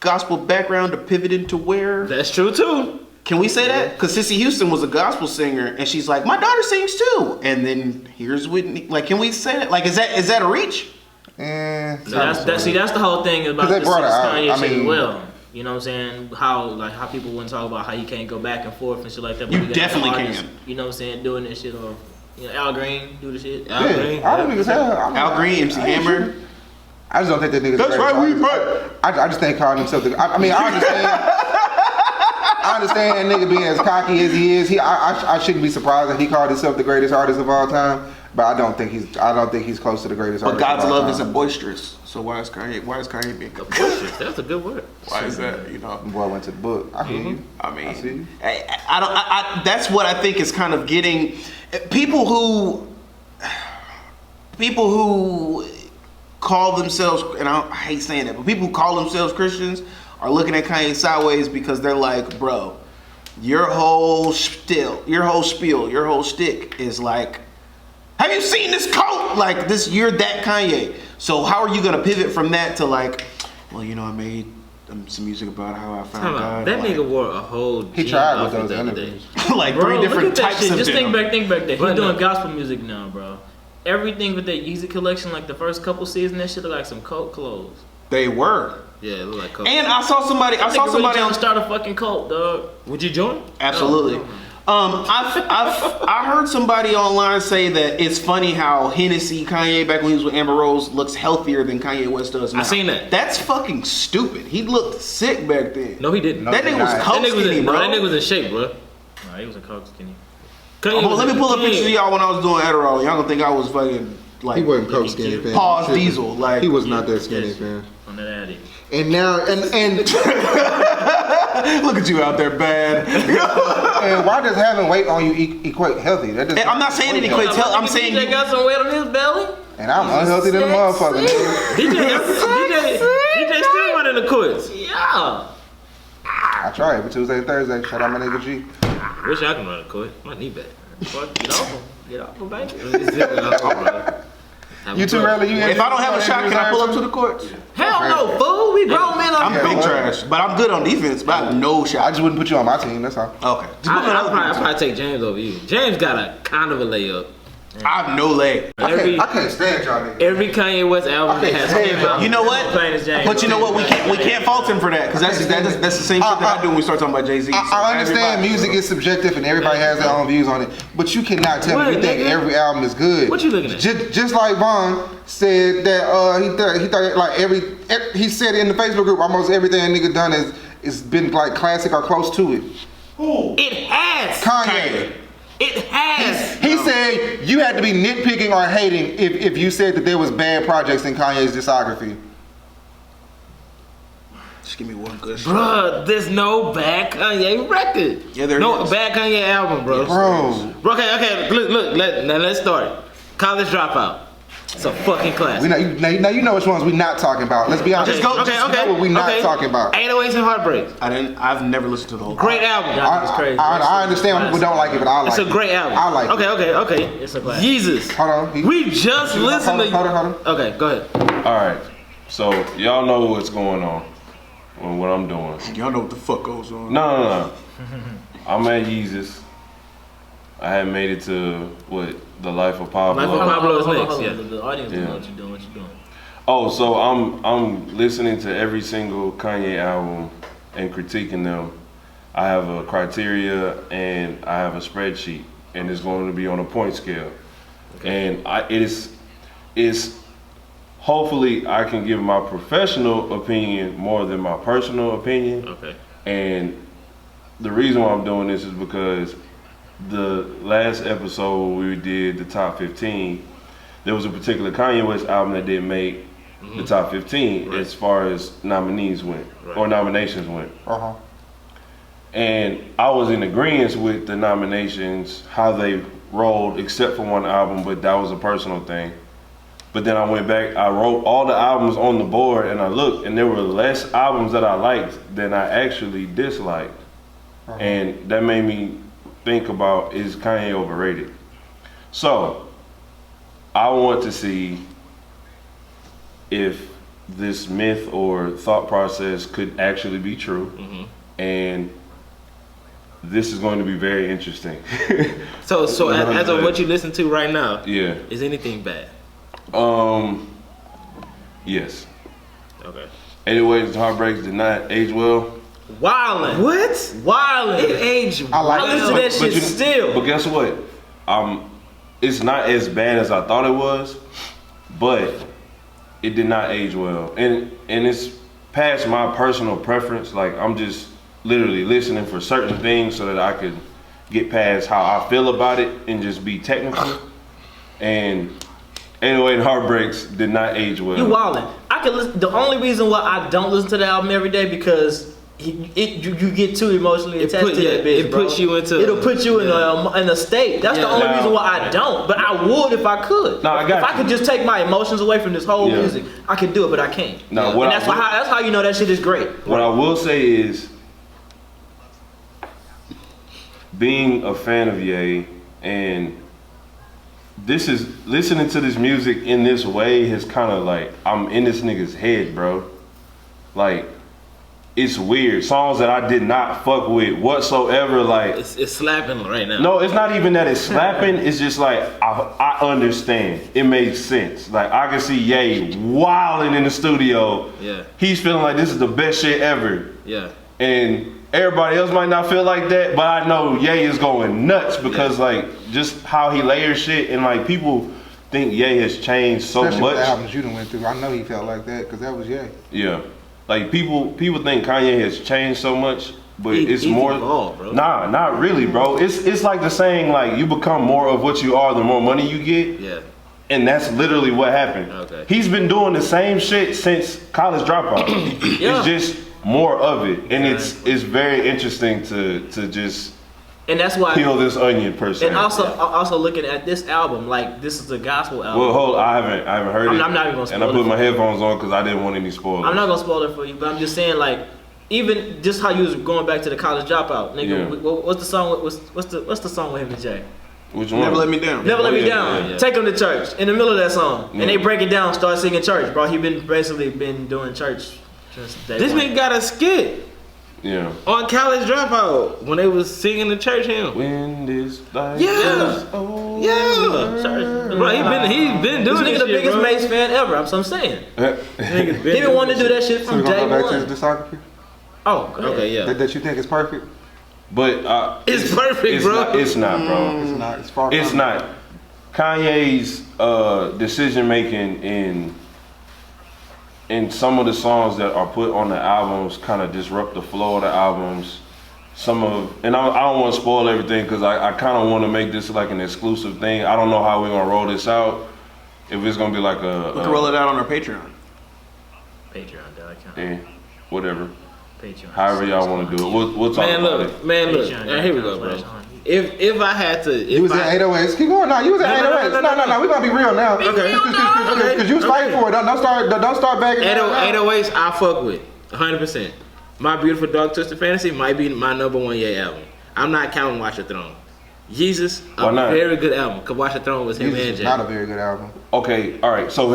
gospel background to pivot into where? that's true too. Can we say that? Because Sissy Houston was a gospel singer, and she's like, my daughter sings too. And then here's Whitney. Like, can we say that? Like, is that a reach? That's the whole thing about 'Cause they this brought her out. Kanye I shit as mean- well. You know what I'm saying? How people wouldn't talk about how you can't go back and forth and shit like that. But You we got definitely artists, can. You know what I'm saying? Doing this shit, or Al Green do the shit. Al Green. Yeah. I don't niggas have. I mean, Al Green, MC I ain't Hammer. sure. I just don't think that niggas. That's right, we right. I just think calling himself the. I mean, I understand. I understand that nigga being as cocky as he is. I shouldn't be surprised that he called himself the greatest artist of all time. But I don't think he's close to the greatest But artist. God's of all love time. isn't boisterous. So why is Kanye being Bullshit. That's a good word. Why is that? You know. Boy, I went to the book. I hear you. I mean, I see you. that's what I think is kind of getting people who call themselves, and I hate saying that, but people who call themselves Christians are looking at Kanye sideways because they're like, bro, your whole spiel, your whole shtick is like, have you seen this coat? Like this, you're that Kanye. So how are you gonna pivot from that to like, well, you know, I made some music about how I found God. That like, nigga wore a whole He jean tried with outfit those the other day. interviews. like Bro, 3 look different at that types shit. of Just think denim. back. He's But doing no. gospel music now, bro. Everything with that Yeezy collection, like the first couple seasons, that shit look like some cult clothes. They were. Yeah, it looked like coke. And I saw somebody Really on trying to start a fucking cult, dog. Would you join? absolutely. I heard somebody online say that it's funny how Hennessy Kanye back when he was with Amber Rose looks healthier than Kanye West does now. I seen that. That's fucking stupid. He looked sick back then. No, he didn't. That nigga was That coke That nigga was skinny, in, bro. That nigga was in shape, bro. Nah, he was a coke skinny. Let me pull up pictures of y'all when I was doing Adderall. Y'all gonna think I was fucking like He wasn't coke skinny, fam. Pause Diesel. Like He was not that skinny, Yes. fam. On that addy. And now, and look at you out there, bad. and why does having weight on you equate healthy? That just, I'm not saying it equates health. I'm saying DJ got some weight on his belly. And I'm unhealthy than a motherfucker. Nigga. DJ still running the courts. Yeah. I try every Tuesday and Thursday. Shout out my nigga G. Wish I can run a court. My knee bad. Fuck, get off him. Get off him, baby. You too early. You If I don't have a shot, can I pull up to the courts? Hell no, fool. We grown men on I'm big trash, but I'm good on defense, but I have no I shot. just wouldn't put you on my team. That's all. Okay. Just put me on I'll other people's probably take James over you. James got a kind of a layup. I have no leg. Every I can't stand y'all niggas. every Kanye West album that has Hey, bro. You know what? Playing as James. But you know what? We can't fault him for that because that's the same shit that I do when we start talking about Jay-Z. I understand music is subjective and everybody has their own views on it, but you cannot tell me you What, think nigga? every album is good. What you looking at? Just like Vaughn said that he thought like he said in the Facebook group almost everything a nigga done is been like classic or close to it. It has. Kanye. It has. He said you had to be nitpicking or hating if you said that there was bad projects in Kanye's discography. Just give me one good shot. Bruh, there's no bad Kanye record. Yeah, there no is. bad Kanye album, bro. Bro. Okay. Look. Now let's start. College Dropout. It's a fucking classic. Now you know which ones we not talking about. Let's be honest. Just go- Just know what we not talking about. 808s and Heartbreaks. I've never listened to the whole. Great album. It's crazy. I understand when people don't like it, but I like It's it. a great album. I like it. Okay. It's a classic. Jesus. Hold on. We just listened to. Hold on. Okay, go ahead. All right. So y'all know what's going on and what I'm doing. Y'all know what the fuck goes on. No. I'm at Yeezus. I had made it to the Life of Pablo. Life of Pablo is next, Hold on. yeah. The audience don't Yeah. know what you're doing. What you doing? Oh, so I'm listening to every single Kanye album and critiquing them. I have a criteria and I have a spreadsheet, and it's going to be on a point scale. And it's hopefully I can give my professional opinion more than my personal opinion. Okay. And the reason why I'm doing this is because the last episode we did the top 15, there was a particular Kanye West album that didn't make the top 15 as far as nominees went or nominations went. And I was in agreement with the nominations, how they rolled, except for one album, but that was a personal thing. But then I went back, I wrote all the albums on the board, and I looked, and there were less albums that I liked than I actually disliked. And that made me think about, is Kanye overrated? So, I want to see if this myth or thought process could actually be true. And this is going to be very interesting. So as of what you listen to right now, Yeah. is anything bad? Yes. Okay. 808s and Heartbreaks did not age well. Wildin'. What? Wildin'. It aged. I like I listen to that shit still. But guess what? It's not as bad as I thought it was, but it did not age well. And it's past my personal preference. Like, I'm just literally listening for certain things so that I could get past how I feel about it and just be technical. And 808 and Heartbreaks did not age well. You wildin'. I can listen. The only reason why I don't listen to the album every day because you get too emotionally attached to that bitch, it bro. puts you into. It'll put you in a state. That's the Yeah. only Now- reason why I don't. But I would if I could. No, I got if I you. could just take my emotions away from this whole Yeah. music, I could do it, but I can't. Now, And what that's I will- that's how you know that shit is great. What I will say is, being a fan of Ye, and this is listening to this music in this way has kind of like, I'm in this nigga's head, bro. Like, it's weird. Songs that I did not fuck with whatsoever. Like, It's slapping right now. no, it's not even that it's slapping. It's just like, I understand. It makes sense. Like, I can see Ye wilding in the studio. Yeah. He's feeling like this is the best shit ever. Yeah. And everybody else might not feel like that, but I know Ye is going nuts because like just how he layers shit, and like people think Ye has changed so Especially with the much. albums you done went through. I know he felt like that because that was Ye. Yeah, like people think Kanye has changed so much, but it's He's more. evolved, bro. Nah, not really, bro. It's like the saying, like you become more of what you are the more money you get. Yeah. And that's literally what happened. Okay. He's been doing the same shit since College Dropout. Yeah. It's just more of it, and it's very interesting to just And that's why. peel this onion per se. And also looking at this album, like this is a gospel album. Well, hold. I haven't heard it. I'm not even gonna And I spoil put it. my headphones on because I didn't want any spoilers. I'm not gonna spoil it for you, but I'm just saying like even just how you was going back to the college dropout, nigga. Yeah. What's the song? What's the song with him and Jay? Which one? Never Let Me Down. Never Let Me yeah, Down. yeah. Take him to church in the middle of that song, Yeah. and they break it down, start singing church, bro. He basically been doing church since day This one. nigga got a skit Yeah. on College Dropout when they was singing the church hymn. When this life Yeah. is over. Yeah. Church. Bro, he been This doing nigga this the shit, biggest bro. Mace fan ever. I'm saying. Niggas He been wanting to do that shit So from we're gonna day go back to one. his discography. Oh, go ahead. Okay, yeah. That you think is perfect? But It's perfect, it's bro. Not, it's not, bro. It's not. It's far. It's from not. Kanye's decision making in some of the songs that are put on the albums kind of disrupt the flow of the albums. And I don't want to spoil everything because I kind of want to make this like an exclusive thing. I don't know how we're gonna roll this out. If it's gonna be like We can roll it out on our Patreon. Patreon, dog. I can't. whatever. Patreon. However y'all want to do it. We'll talk Man, about look, it. man, look. Patreon, Now, here we go, bro. slash on. If I had to, You was at 808s. Keep going. No, you was at 808s. No. We're gonna be real now. Okay. Because you was fighting for it. Don't start backing down. 808s, I fuck with 100%. My Beautiful Dark Twisted Fantasy might be my number one Ye album. I'm not counting Watch the Throne. Jesus, Why a not? very good album. Cause Watch the Throne was him This and is Jay. not a very good album. Okay, all right. So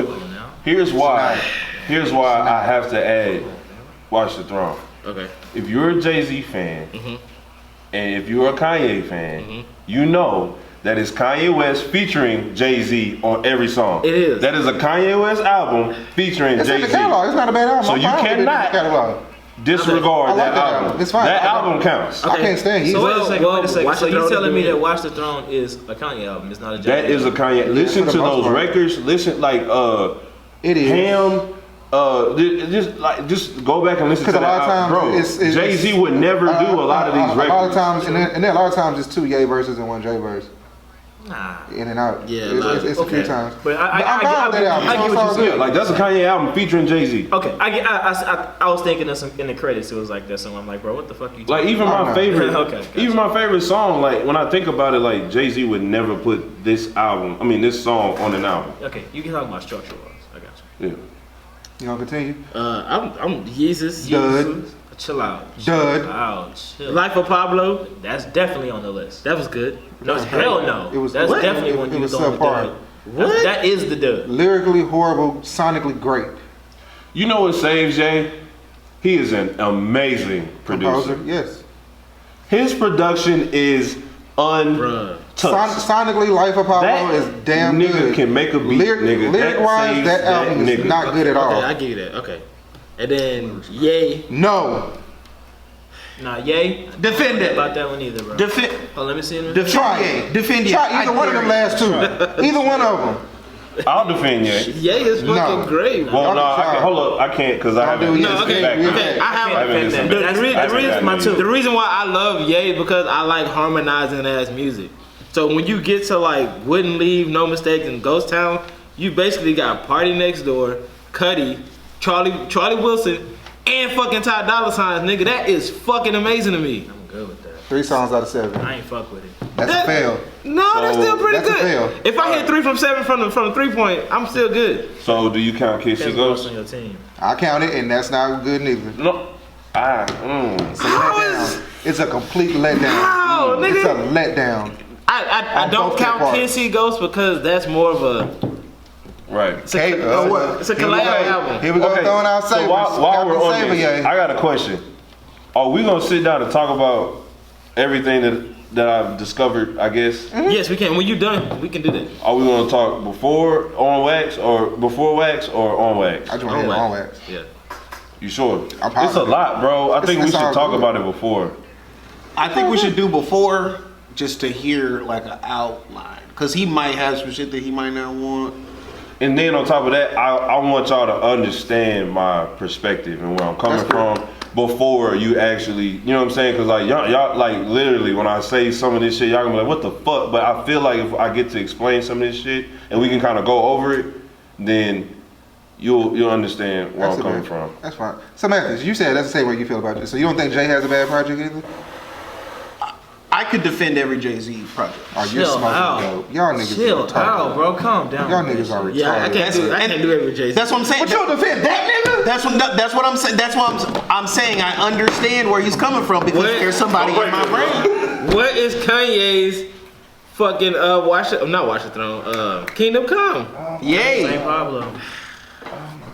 here's why I have to add Watch the Throne. Okay. If you're a Jay-Z fan, Mm-hmm. and if you're a Kanye fan, you know that it's Kanye West featuring Jay-Z on every song. It is. That is a Kanye West album featuring It's in Jay-Z. the catalog. It's not a bad album. So I'm you fine with it in the cannot catalog. disregard I like that that album. album. It's fine. That I- album counts. I can't stand it. So wait a second, Well, wait a second. Watch So the you Throne telling me is- that Watch the Throne is a Kanye album? It's not a Jay. That is a Kanye. Listen for to the most those part. records. Listen like It is. Ham. Just go back and listen to Because a that lot of album. times Bro, it's Jay-Z would never do a lot of these records. A lot of times, and then a lot of times it's two Ye verses and one J verse. Nah. In and out. Yeah, It's a few okay. times. But I'm fine with that album. I get It's what all you're good. Yeah, like that's a Kanye album featuring Jay-Z. Okay, I was thinking of some in the credits. It was like that song. I'm like, bro, what the fuck you? Like even Oh, my no. favorite, Okay, gotcha. even my favorite song. Like when I think about it, like Jay-Z would never put this song on an album. Okay, you can talk about structural. I got you. Yeah. You gonna continue? I'm Jesus. Dud. Chill out. Dud. Chill out. Chill. Life of Pablo. That's definitely on the list. That was good. No, hell no. It was- That's what? definitely It- when it you was was on the subpar. dud. That is the dud. Lyrically horrible, sonically great. You know what saves Jay? He is an amazing producer. Composer, yes. His production is Bruh. untouched. Sonically, Life of Pablo That is damn nigga good. can make a beat, nigga. Lyric wise, saves that album is nigga. not good at all. Okay, I give you that. Okay. And then Ye. No. Nah, yay. Defend it. About that one either, bro. Defend. Oh, let me see it. Try Ye. it. Defend Ye. Try either I one of dare them you. last two. Either one of them. I'll defend you. Ye is fucking No. great. Well, Y'all no, can try. hold up. I can't because I Y'all do haven't. it. No, okay, back. okay. I haven't have listened that. back. The I haven't reason, gotten my into two. it. the reason why I love Ye because I like harmonizing ass music. So when you get to like Wouldn't Leave, No Mistakes, and Ghost Town, you basically got Party Next Door, Cudi, Charlie Wilson, and fucking Ty Dolla $igns, nigga. That is fucking amazing to me. I'm good with that. 3 songs out of 7. I ain't fuck with it. That's a fail. No, that's So, still pretty that's a good. fail. If I hit 3 from 7 from the 3-point, I'm still good. So, do you count Kiss Depends the on what's Ghost? on your team. I count it, and that's not good neither. No. It's a How letdown. is- It's a complete letdown. How, It's a nigga? letdown. I On don't both count parts. Kiss the Ghost because that's more of a Right. it's a collab album. Here we go throwing out So savers. while we're on Saver, this, yeah. I got a question. Are we gonna sit down and talk about everything that I've discovered? I guess. Yes, we can. When you're done, we can do that. Are we gonna talk before wax or on wax? I just want to hit on wax. Yeah. You sure? I'm It's positive. a lot, bro. I think we It's should all talk good. about it before. I think we should do before just to hear like an outline. Because he might have some shit that he might not want. And then on top of that, I want y'all to understand my perspective and where I'm coming That's cool. from before you actually, you know what I'm saying? Because like y'all, like literally when I say some of this shit, y'all gonna be like, what the fuck? But I feel like if I get to explain some of this shit and we can kind of go over it, then you'll understand where I'm That's coming okay. from. That's fine. So Mathis, you said that's the same way you feel about this. So you don't think Jay has a bad project either? I could defend every Jay-Z project. Oh, you're Chill smoking out. dope. Y'all niggas Chill are retarded. out, bro. Calm down. Y'all niggas are retarded. Yeah, I can't do every Jason. That's what I'm saying. But you'll defend that nigga? That's what I'm saying. That's what I'm saying. I understand where he's coming from because What? there's somebody in my brain. What is Kanye's fucking Watch the Throne, Kingdom Come? Yay. Same problem.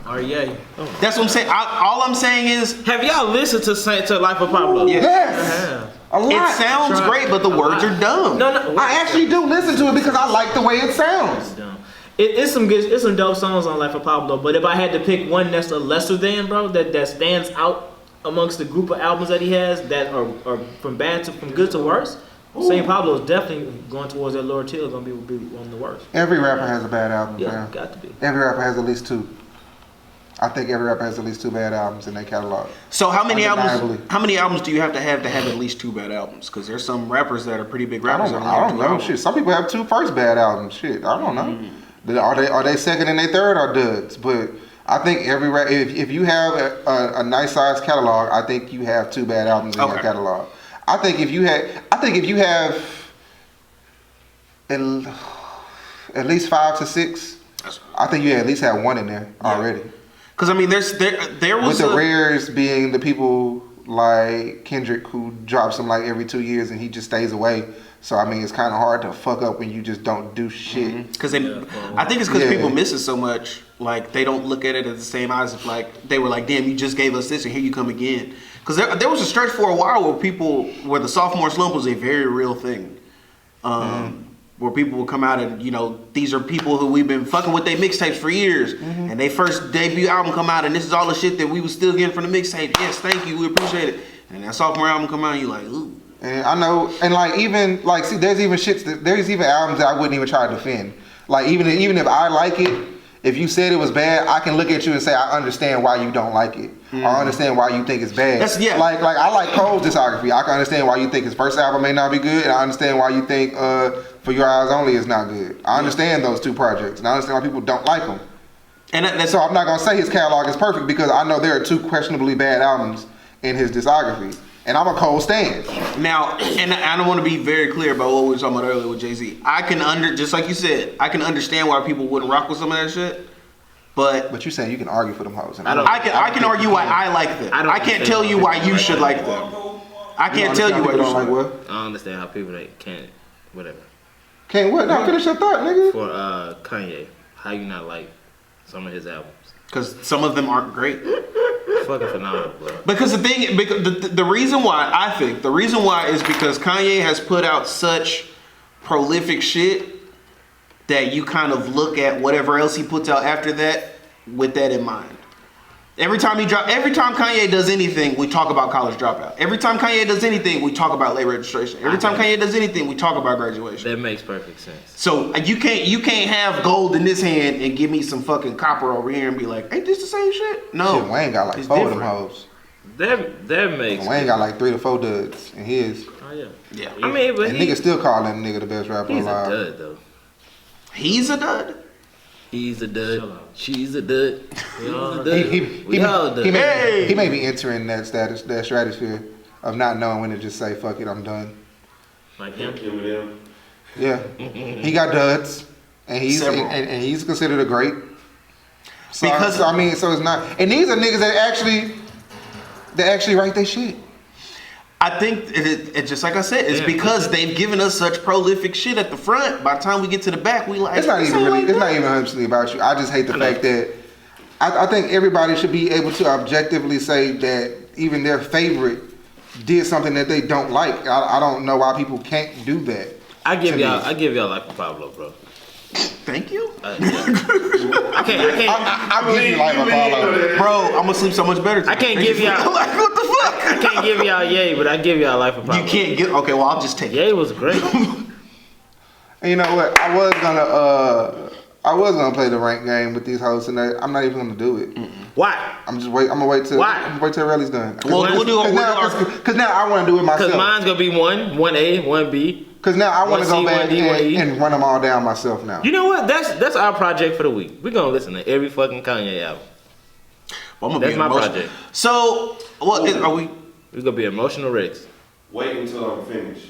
Or yay. That's what I'm saying. All I'm saying is Have y'all listened to Life of Pablo? Yeah. Yes. A lot. it sounds Try- great, but the words are dumb. No. I actually do listen to it because I like the way it sounds. Dumb. It's some dope songs on Life of Pablo, but if I had to pick one that's a lesser than, bro, that stands out amongst the group of albums that he has that are from good to worse, St. Pablo is definitely going towards that lower tier. Gonna be one of the worst. Every rapper has a bad album, Yeah, man. got to be. Every rapper has at least 2. I think every rapper has at least 2 bad albums in their catalog. So how many Undeniably. albums? How many albums do you have to have at least 2 bad albums? Because there's some rappers that are pretty big I rappers. don't, that I only don't have 2 know. albums. Shit, some people have 2 first bad albums. Shit, I don't know. Are they second and they third or duds? But I think every if you have a nice sized catalog, I think you have 2 bad albums in your Okay. catalog. I think if you have at least 5 to 6, I think you at least have 1 in there already. Because I mean, there was With the rares being the people like Kendrick who drops them like every 2 years and he just stays away. So I mean, it's kind of hard to fuck up when you just don't do shit. Because I think it's because Yeah. people miss it so much. Like they don't look at it as the same eyes if like they were like, damn, you just gave us this and here you come again. Because there was a stretch for a while where the sophomore slump was a very real thing. Where people would come out and, you know, these are people who we've been fucking with their mixtapes for years. And they first debut album come out and this is all the shit that we was still getting from the mixtape. Yes, thank you, we appreciate it. And that sophomore album come out and you like, ooh. And I know, and like even like see, there's even albums that I wouldn't even try to defend. Like even if I like it, if you said it was bad, I can look at you and say I understand why you don't like it, or I understand why you think it's bad. Like I like Cole's discography. I can understand why you think his first album may not be good, and I understand why you think For Your Eyes Only is not good. I understand those 2 projects, and I understand why people don't like them. And So I'm not gonna say his catalog is perfect because I know there are 2 questionably bad albums in his discography. And I'm a Cole stan. now, and I don't want to be very clear about what we were talking about earlier with Jay-Z. Just like you said, I can understand why people wouldn't rock with some of that shit. But you saying you can argue for them hoes. I can argue why I like them. I can't tell you why you should like them. I can't tell you why you don't should like what. I don't understand how people can't, whatever. Can't what? No, finish your thought, nigga. For Kanye, how you not like some of his albums? Because some of them aren't great. Fucking phenomenal, bro. Because the reason why is because Kanye has put out such prolific shit that you kind of look at whatever else he puts out after that with that in mind. Every time Kanye does anything, we talk about College Dropout. Every time Kanye does anything, we talk about late registration. Every time Kanye does anything, we talk about graduation. That makes perfect sense. So you can't have gold in this hand and give me some fucking copper over here and be like, ain't this the same shit? No. Shit, Wayne got like It's 4 of them different. hoes. That makes. Wayne got like 3 to 4 duds in his. Oh yeah. Yeah. I mean, but And niggas still call that nigga the best rapper he's alive. a dud though. He's a dud. He's a dud. She's a dud. We all a dud. He We all dud. may be entering that stratosphere of not knowing when to just say fuck it, I'm done. Like him. Eminem. Yeah, he got duds, and he's Several. and he's considered a great. So, Because- so it's not. And these are niggas that actually write their shit. I think it's just like I said, it's because they've given us such prolific shit at the front. By the time we get to the back, we like It's not this even ain't really. like It's that. not even 100% about you. I just hate the fact that I think everybody should be able to objectively say that even their favorite did something that they don't like. I don't know why people can't do that. I give To y'all Life of Pablo, bro. Thank you, Yeah. I can't. I give you like Apollo. bro. I'm gonna sleep so much better. I can't give y'all. like what the fuck? I can't give y'all Ye, but I give y'all Life of Pablo. You can't get. Okay, well I'll just take it. Ye was great. And you know what? I was gonna play the rank game with these hosts, and I'm not even gonna do it. Why? I'm gonna wait till Why? Relly's done. Well, we'll do Because now I want to do it Because myself. mine's gonna be 1A, 1B. Because now I want to 1C, go back 1D, 1E. and run them all down myself now. You know what? That's our project for the week. We're gonna listen to every fucking Kanye album. Well, I'm gonna That's be my emotional. project. So, what are we? We're gonna be emotional wrecks. Wait until I'm finished.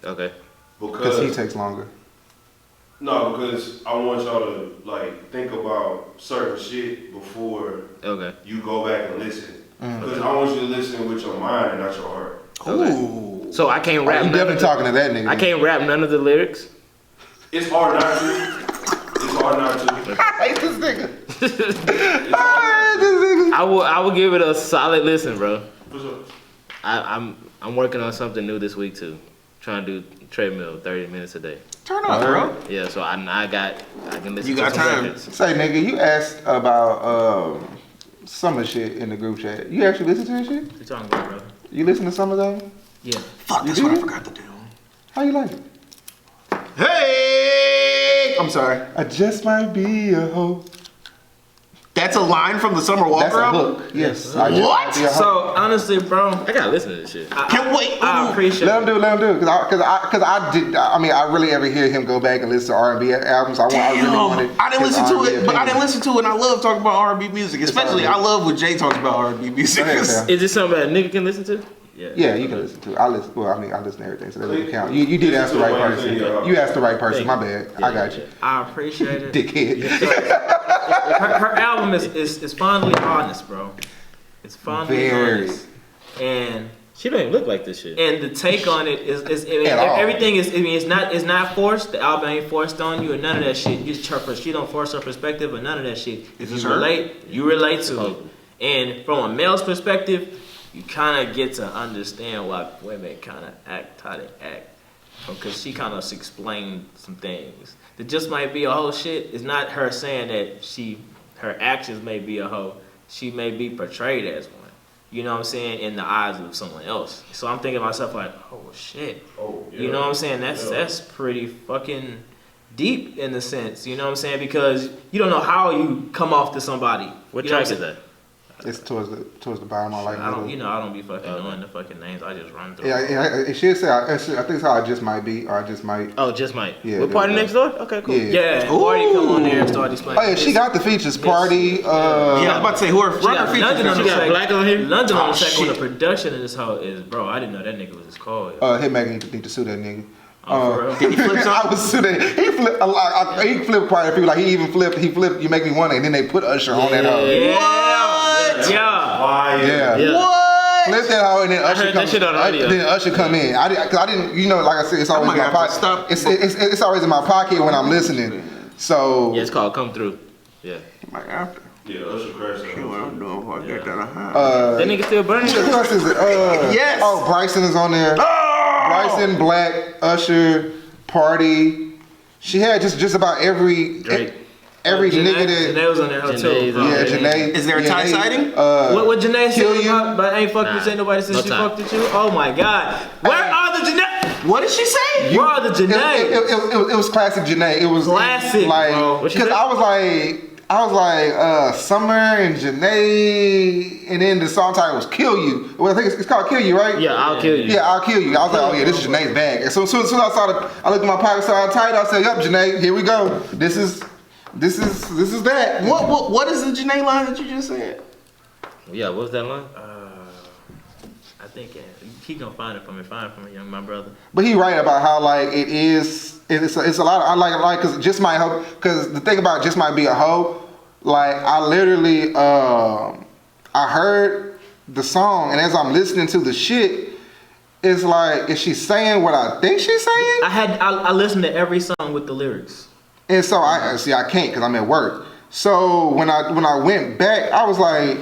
Okay. Because he takes longer. No, because I want y'all to like think about certain shit before you go back and listen. Because I want you to listen with your mind and not your heart. Ooh. So I can't rap. You definitely talking to that nigga. I can't rap none of the lyrics. It's hard not to. It's hard not to. I hate this nigga. I will give it a solid listen, bro. What's up? I'm working on something new this week too. Trying to do treadmill 30 minutes a day. Turn up, bro. Yeah, so I can listen You to got some time. records. Say, nigga, you asked about summer shit in the group chat. You actually listen to this shit? What you talking about, bro? You listen to some of them? Yeah. Fuck, that's You what I do? forgot to do. How you like it? Hey! I'm sorry. I just might be a hoe. That's a line from the Summer Walker That's a album? hook. Yes. I just What? might be a hoe. So honestly, bro, I gotta listen to this shit. Can't wait. I appreciate Let him do it. Cause I really ever hear him go back and listen to R&B albums. I really wanted. I didn't his listen to R&B it, but I didn't opinion. listen to it, and I love talking about R&B music. Especially, R&B. I love when Jay talks about R&B music. Go ahead, Sam. Is this something that a nigga can listen to? Yeah, you can listen to it. I listen to everything, so that doesn't count. You did ask the right person. You asked the right person. My bad. I got you. I appreciate it. Dickhead. Her album is finally honest, bro. It's finally Very. honest, and She don't even look like this shit. the take on it is At all. everything is. I mean, it's not forced. The album ain't forced on you, or none of that shit. She don't force her perspective, or none of that shit. If this you her? you relate to it, and from a male's perspective, you kind of get to understand why women kind of act how they act, because she kind of explained some things. That just might be a whole shit. It's not her saying that her actions may be a hoe. She may be portrayed as one. You know what I'm saying? In the eyes of someone else. So I'm thinking to myself like, oh shit. Oh, yeah. You know what I'm saying? That's pretty fucking deep in a sense. You know what I'm saying? Because you don't know how you come off to somebody. What You know track I'm is that? It's towards the bottom. I like I don't, middle. I don't be fucking knowing the fucking names. I just run through. Yeah, it should say. I think it's how I just might be, or I just might. Oh, just might. Yeah, What Party there we Next Door? Okay, cool. Yeah. Yeah, Party come on there and start displaying. Oh yeah, she got the features. Party. Yeah, I was about to say, who are She got London on She the got track. Black on here? London on Oh, the track on the shit. production of this hoe is, bro. I didn't know that nigga was as cold. Hitmaker need to sue that nigga. Oh, for real? Did he flip I something? was sitting. He flipped a lot. He flipped quite a few. Like he even flipped. He flipped. You make me wonder. And then they put Usher on that hoe. Yeah. What? Yeah. Yeah. Yeah. What? Flip that hoe and then Usher heard come. that shit on the audio. Then Usher come in. Cause I didn't. You know, like I said, it's always in my might have to pocket. stop. It's always in my pocket when I'm listening. So Yeah, it's called Come Through. Yeah. Might have to. Yeah, Usher crashed See what I'm doing before I get that high. That nigga still burning? who else is it? Yes. Oh, Bryson is on there. Bryson, Black, Usher, Party. She had just about every Drake. nigga that. Janae was on that hoe too. Janae's on Yeah, there. Janae. Is there a tie siding? What Janae Kill said You? about, but ain't fucked Nah, with ain't nobody since no she time. fucked with you? Oh my god. Where are the Janae? What did she say? Where are the Janae? It was classic Janae. It was Classic, like bro. What she because said? I was like Summer and Janae, and then the song title was Kill You. Well, I think it's called Kill You, right? Yeah, I'll kill you. Yeah, I'll kill you. I was like, oh yeah, this is Janae's bag. And so as soon as I saw I looked at my pocket, saw it tight. I said, yup, Janae, here we go. This is that. What is the Janae line that you just said? Yeah, what was that line? I think he gonna find it for me. Find it for me, young my brother. But he right about how like it's a lot of, I like because just might help, because the thing about just might be a hoe, like I literally I heard the song, and as I'm listening to the shit, it's like, is she saying what I think she's saying? I listened to every song with the lyrics. And so I can't because I'm at work. So when I went back, I was like,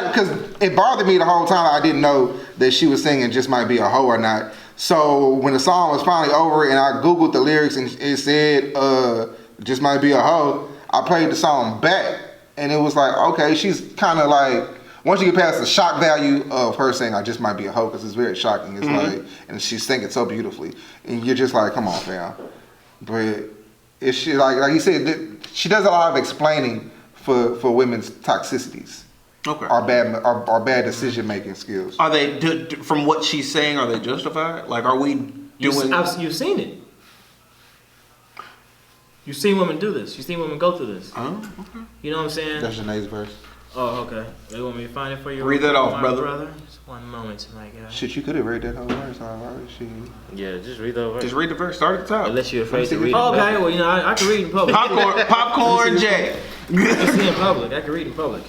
because it bothered me the whole time. I didn't know that she was singing Just Might Be a Hoe or not. So when the song was finally over and I Googled the lyrics and it said Just Might Be a Hoe, I played the song back and it was like, okay, she's kind of like, once you get past the shock value of her saying I just might be a hoe, because it's very shocking. It's like, and she's singing so beautifully, and you're just like, come on, fam. But it's she like you said, she does a lot of explaining for women's toxicities. Okay. Our bad decision making skills. Are they from what she's saying? Are they justified? Like, are we doing? You've seen it. You've seen women do this. You've seen women go through this. Oh, okay. You know what I'm saying? That's Janae's verse. Oh, okay. They want me to find it for you? Read that off, my brother. Just One moment, my guy. Shit, you could have read that whole verse. Alright, shit. Yeah, just read the verse. Just read the verse. Start at the top. Unless you're afraid to read. Oh, okay, well, you know, I can read in public. Popcorn Jack. I can see in public. I can read in public.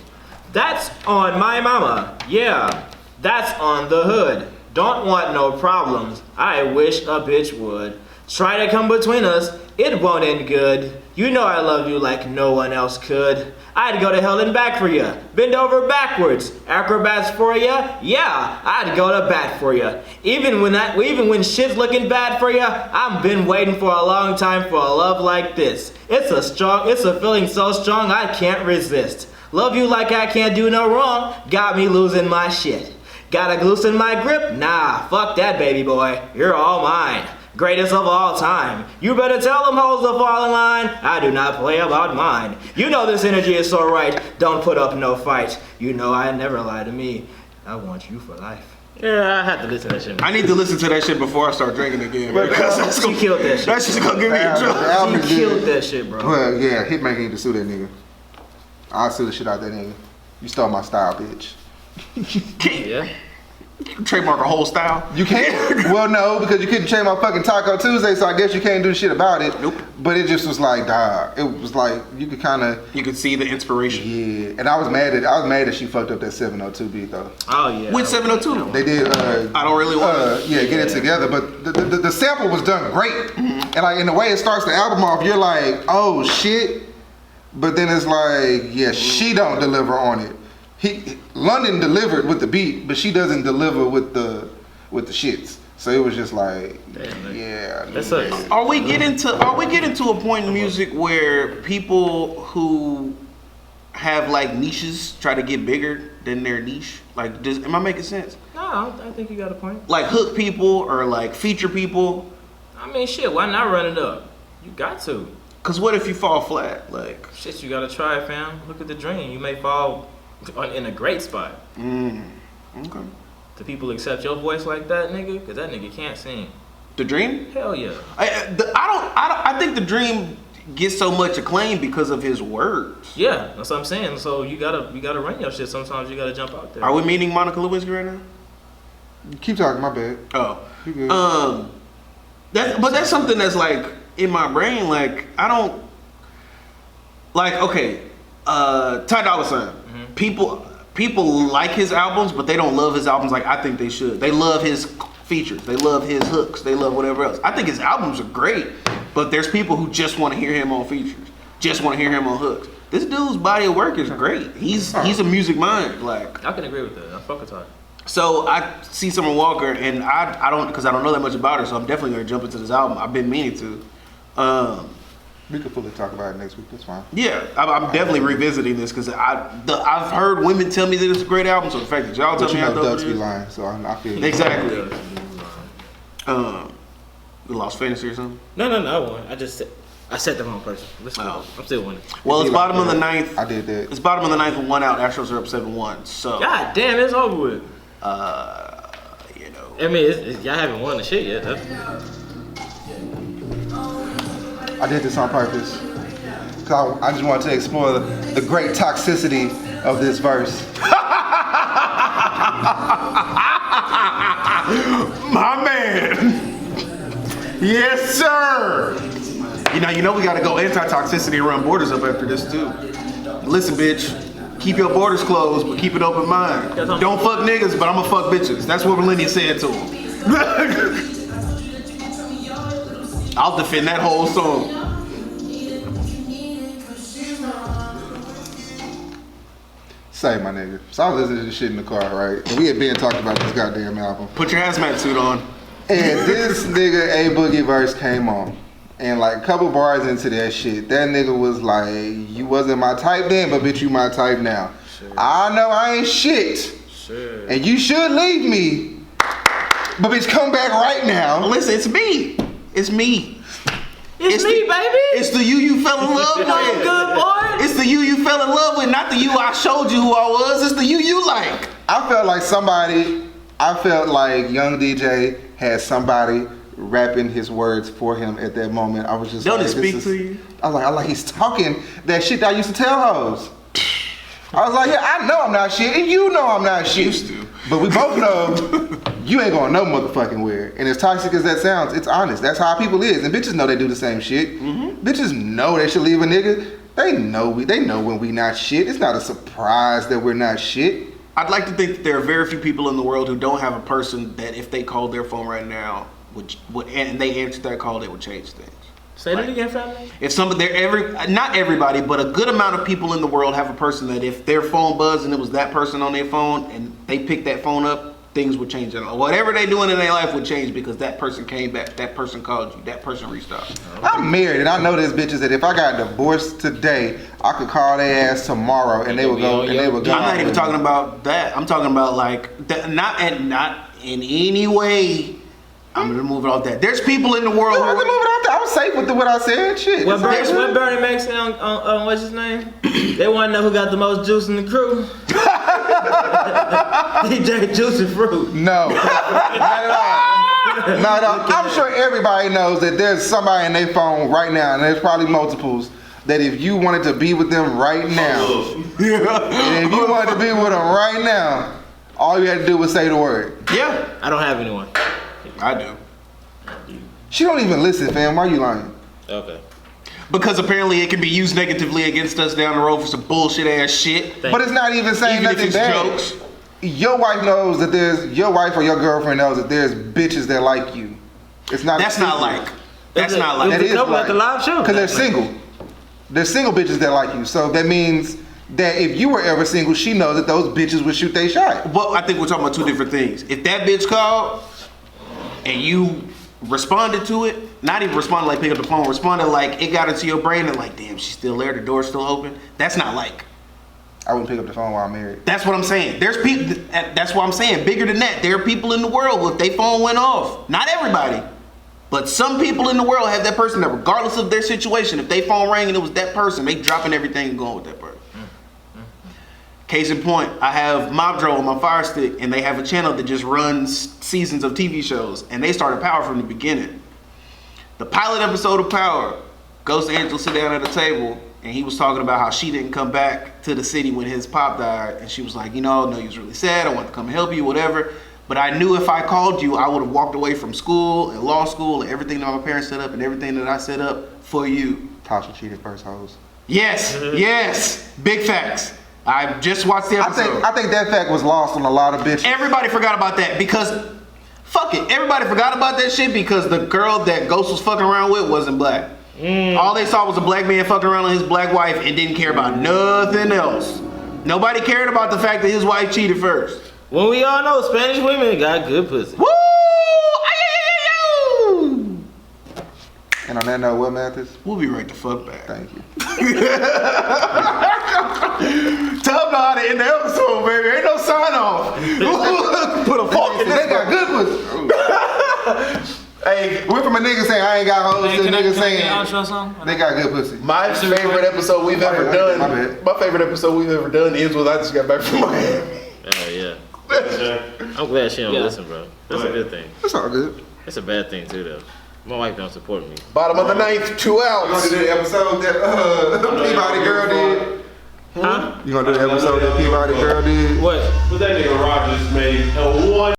That's on my mama. Yeah, that's on the hood. Don't want no problems. I wish a bitch would. Try to come between us. It won't end good. You know I love you like no one else could. I'd go to hell and back for ya. Bend over backwards. Acrobats for ya. Yeah, I'd go to bat for ya. Even when shit's looking bad for ya, I've been waiting for a long time for a love like this. It's a feeling so strong I can't resist. Love you like I can't do no wrong. Got me losing my shit. Gotta loosen my grip? Nah, fuck that baby boy. You're all mine. Greatest of all time. You better tell them hoes to fall in line. I do not play about mine. You know this energy is so right. Don't put up no fight. You know I never lie to me. I want you for life. Yeah, I had to listen to that shit. I need to listen to that shit before I start drinking again. Because She killed that shit. that's just gonna give me a The drunk. album is She killed good. that shit, bro. Well, yeah, Hitmaker need to sue that nigga. I'll sue the shit out that nigga. You stole my style, bitch. Yeah. Trademark a whole style. You can't. Well, no, because you couldn't change my fucking Taco Tuesday, so I guess you can't do shit about it. Nope. But it just was like, dog. It was like you could kind of. You could see the inspiration. Yeah, and I was mad that she fucked up that 702 beat though. Oh, yeah. With 702. They did. I don't really want Yeah, get it together. But the sample was done great, and like in the way it starts the album off, you're like, oh shit. But then it's like, yeah, she don't deliver on it. London delivered with the beat, but she doesn't deliver with the shits. So it was just like, Damn, yeah. That sucks. Are we getting to a point in music where people who have like niches try to get bigger than their niche? Like, am I making sense? No, I think you got a point. Like hook people or like feature people? I mean, shit, why not run it up? You got to. Cause what if you fall flat? Like, Shit, you gotta try, fam. Look at the dream. You may fall in a great spot. okay. Do people accept your voice like that, nigga? Because that nigga can't sing. The Dream? Hell yeah. I think the Dream gets so much acclaim because of his words. Yeah, that's what I'm saying. So you gotta run your shit. Sometimes you gotta jump out there. Are we meeting Monica Lewinsky right now? Keep talking, my bad. Oh. You good. That's something that's like in my brain. Like I don't like. Okay, Ty Dolla $ign. People like his albums, but they don't love his albums like I think they should. They love his features. They love his hooks. They love whatever else. I think his albums are great, but there's people who just want to hear him on features, just want to hear him on hooks. This dude's body of work is great. He's a music mind. Like I can agree with that. I fuck with Ty. so I see Summer Walker, and I don't because I don't know that much about her, so I'm definitely gonna jump into this album. I've been meaning to. We could fully talk about it next week. That's fine. Yeah, I'm definitely revisiting this because I've heard women tell me that it's a great album. So the fact that y'all tell But me you how know dope Ducks it be is. lying, so I feel Exactly. You lost fantasy or something? No, I won. I set the wrong person. Listen, Oh. I'm still winning. Well, it's Be bottom like of the that. ninth. I did that. It's bottom of the ninth with one out. Astros are up 7-1. So God damn, it's over with. you know. I mean, y'all haven't won the shit yet. I did this on purpose. Cause I just wanted to explore the great toxicity of this verse. My man. Yes, sir. You know we gotta go anti-toxicity and run borders up after this too. Listen, bitch. Keep your borders closed, but keep an open mind. Don't fuck niggas, but I'ma fuck bitches. That's what Millennium said to him. I'll defend that whole song. Say, my nigga. So I was listening to this shit in the car, right? And we had been talking about this goddamn album. Put your hazmat suit on. And this nigga A Boogie verse came on. And like a couple bars into that shit, that nigga was like, you wasn't my type then, but bitch, you my type now. Sure. I know I ain't shit. Sure. And you should leave me. But bitch, come back right now. Listen, it's me. It's me. It's me, baby. It's the you fell in love with. Good boy. It's the you fell in love with, not the you I showed you who I was. It's the you like. I felt like Young DJ had somebody rapping his words for him at that moment. I was just Don't like, it speak to you? I was like, he's talking that shit that I used to tell hoes. I was like, yeah, I know I'm not shit, and you know I'm not shit. Used to. But we both know you ain't going no motherfucking where. And as toxic as that sounds, it's honest. That's how people is. And bitches know they do the same shit. Bitches know they should leave a nigga. They know when we not shit. It's not a surprise that we're not shit. I'd like to think that there are very few people in the world who don't have a person that if they called their phone right now would and they answered that call, they would change things. Say that again, family. If not everybody, but a good amount of people in the world have a person that if their phone buzzed and it was that person on their phone and they picked that phone up, things would change. Whatever they doing in their life would change because that person came back, that person called you, that person reached out. I'm married and I know there's bitches that if I got divorced today, I could call their ass tomorrow and they would go. I'm not even talking about that. I'm talking about like not in any way. I'm gonna move it off that. There's people in the world. No, I can move it off that. I was safe with what I said. Shit. What Bernie Mac said on what's his name? They want to know who got the most juice in the crew. DJ Juice and Fruit. No, not at all. Not at all. I'm sure everybody knows that there's somebody in their phone right now, and there's probably multiples. That if you wanted to be with them right now, and if you wanted to be with them right now, all you had to do was say the word. Yeah, I don't have anyone. I do. She don't even listen, fam. Why are you lying? Okay. Because apparently it can be used negatively against us down the road for some bullshit ass shit. But it's not even saying Even if nothing it's bad. jokes. Your wife knows that your wife or your girlfriend knows that there's bitches that like you. It's not. That's not like. That's not like. That is couple like. at the live show. Because they're single. They're single bitches that like you. So that means that if you were ever single, she knows that those bitches would shoot their shot. Well, I think we're talking about two different things. If that bitch called and you responded to it, not even responded like pick up the phone, responded like it got into your brain and like, damn, she's still there, the door's still open. That's not like. I wouldn't pick up the phone while I'm married. That's what I'm saying. There's people. That's what I'm saying. Bigger than that, there are people in the world who if their phone went off, not everybody, but some people in the world have that person that regardless of their situation, if their phone rang and it was that person, they dropping everything and going with that person. Case in point, I have Mob Dro on my Fire Stick, and they have a channel that just runs seasons of TV shows, and they started Power from the beginning. The pilot episode of Power, Ghost Angel sit down at a table, and he was talking about how she didn't come back to the city when his pop died, and she was like, you know, no, he was really sad, I wanted to come and help you, whatever, but I knew if I called you, I would have walked away from school and law school and everything that my parents set up and everything that I set up for you. Tasha cheated first hoes. Yes, yes, big facts. I just watched the episode. I think that fact was lost on a lot of bitches. Everybody forgot about that because, fuck it, everybody forgot about that shit because the girl that Ghost was fucking around with wasn't black. All they saw was a black man fucking around with his black wife and didn't care about nothing else. Nobody cared about the fact that his wife cheated first. When we all know Spanish women got good pussy. Woo! And on that note, what, Mathis? We'll be right the fuck back. Thank you. Tell them how to end the episode, baby. Ain't no sign off. Put a fork in They this. got good pussy. Hey, went from a nigga saying I ain't got hoes to a nigga saying they got good pussy. My favorite episode we've ever My done. bad. My favorite episode we've ever done ends with I just got back from Miami. Oh yeah. I'm glad she don't listen, bro. That's a good thing. It's all good. It's a bad thing too, though. My wife don't support me. Bottom of the ninth, 2 You outs. gonna do the episode that Peabody girl did? Huh? You gonna do the episode that Peabody girl did? What? But that nigga Rogers made a one.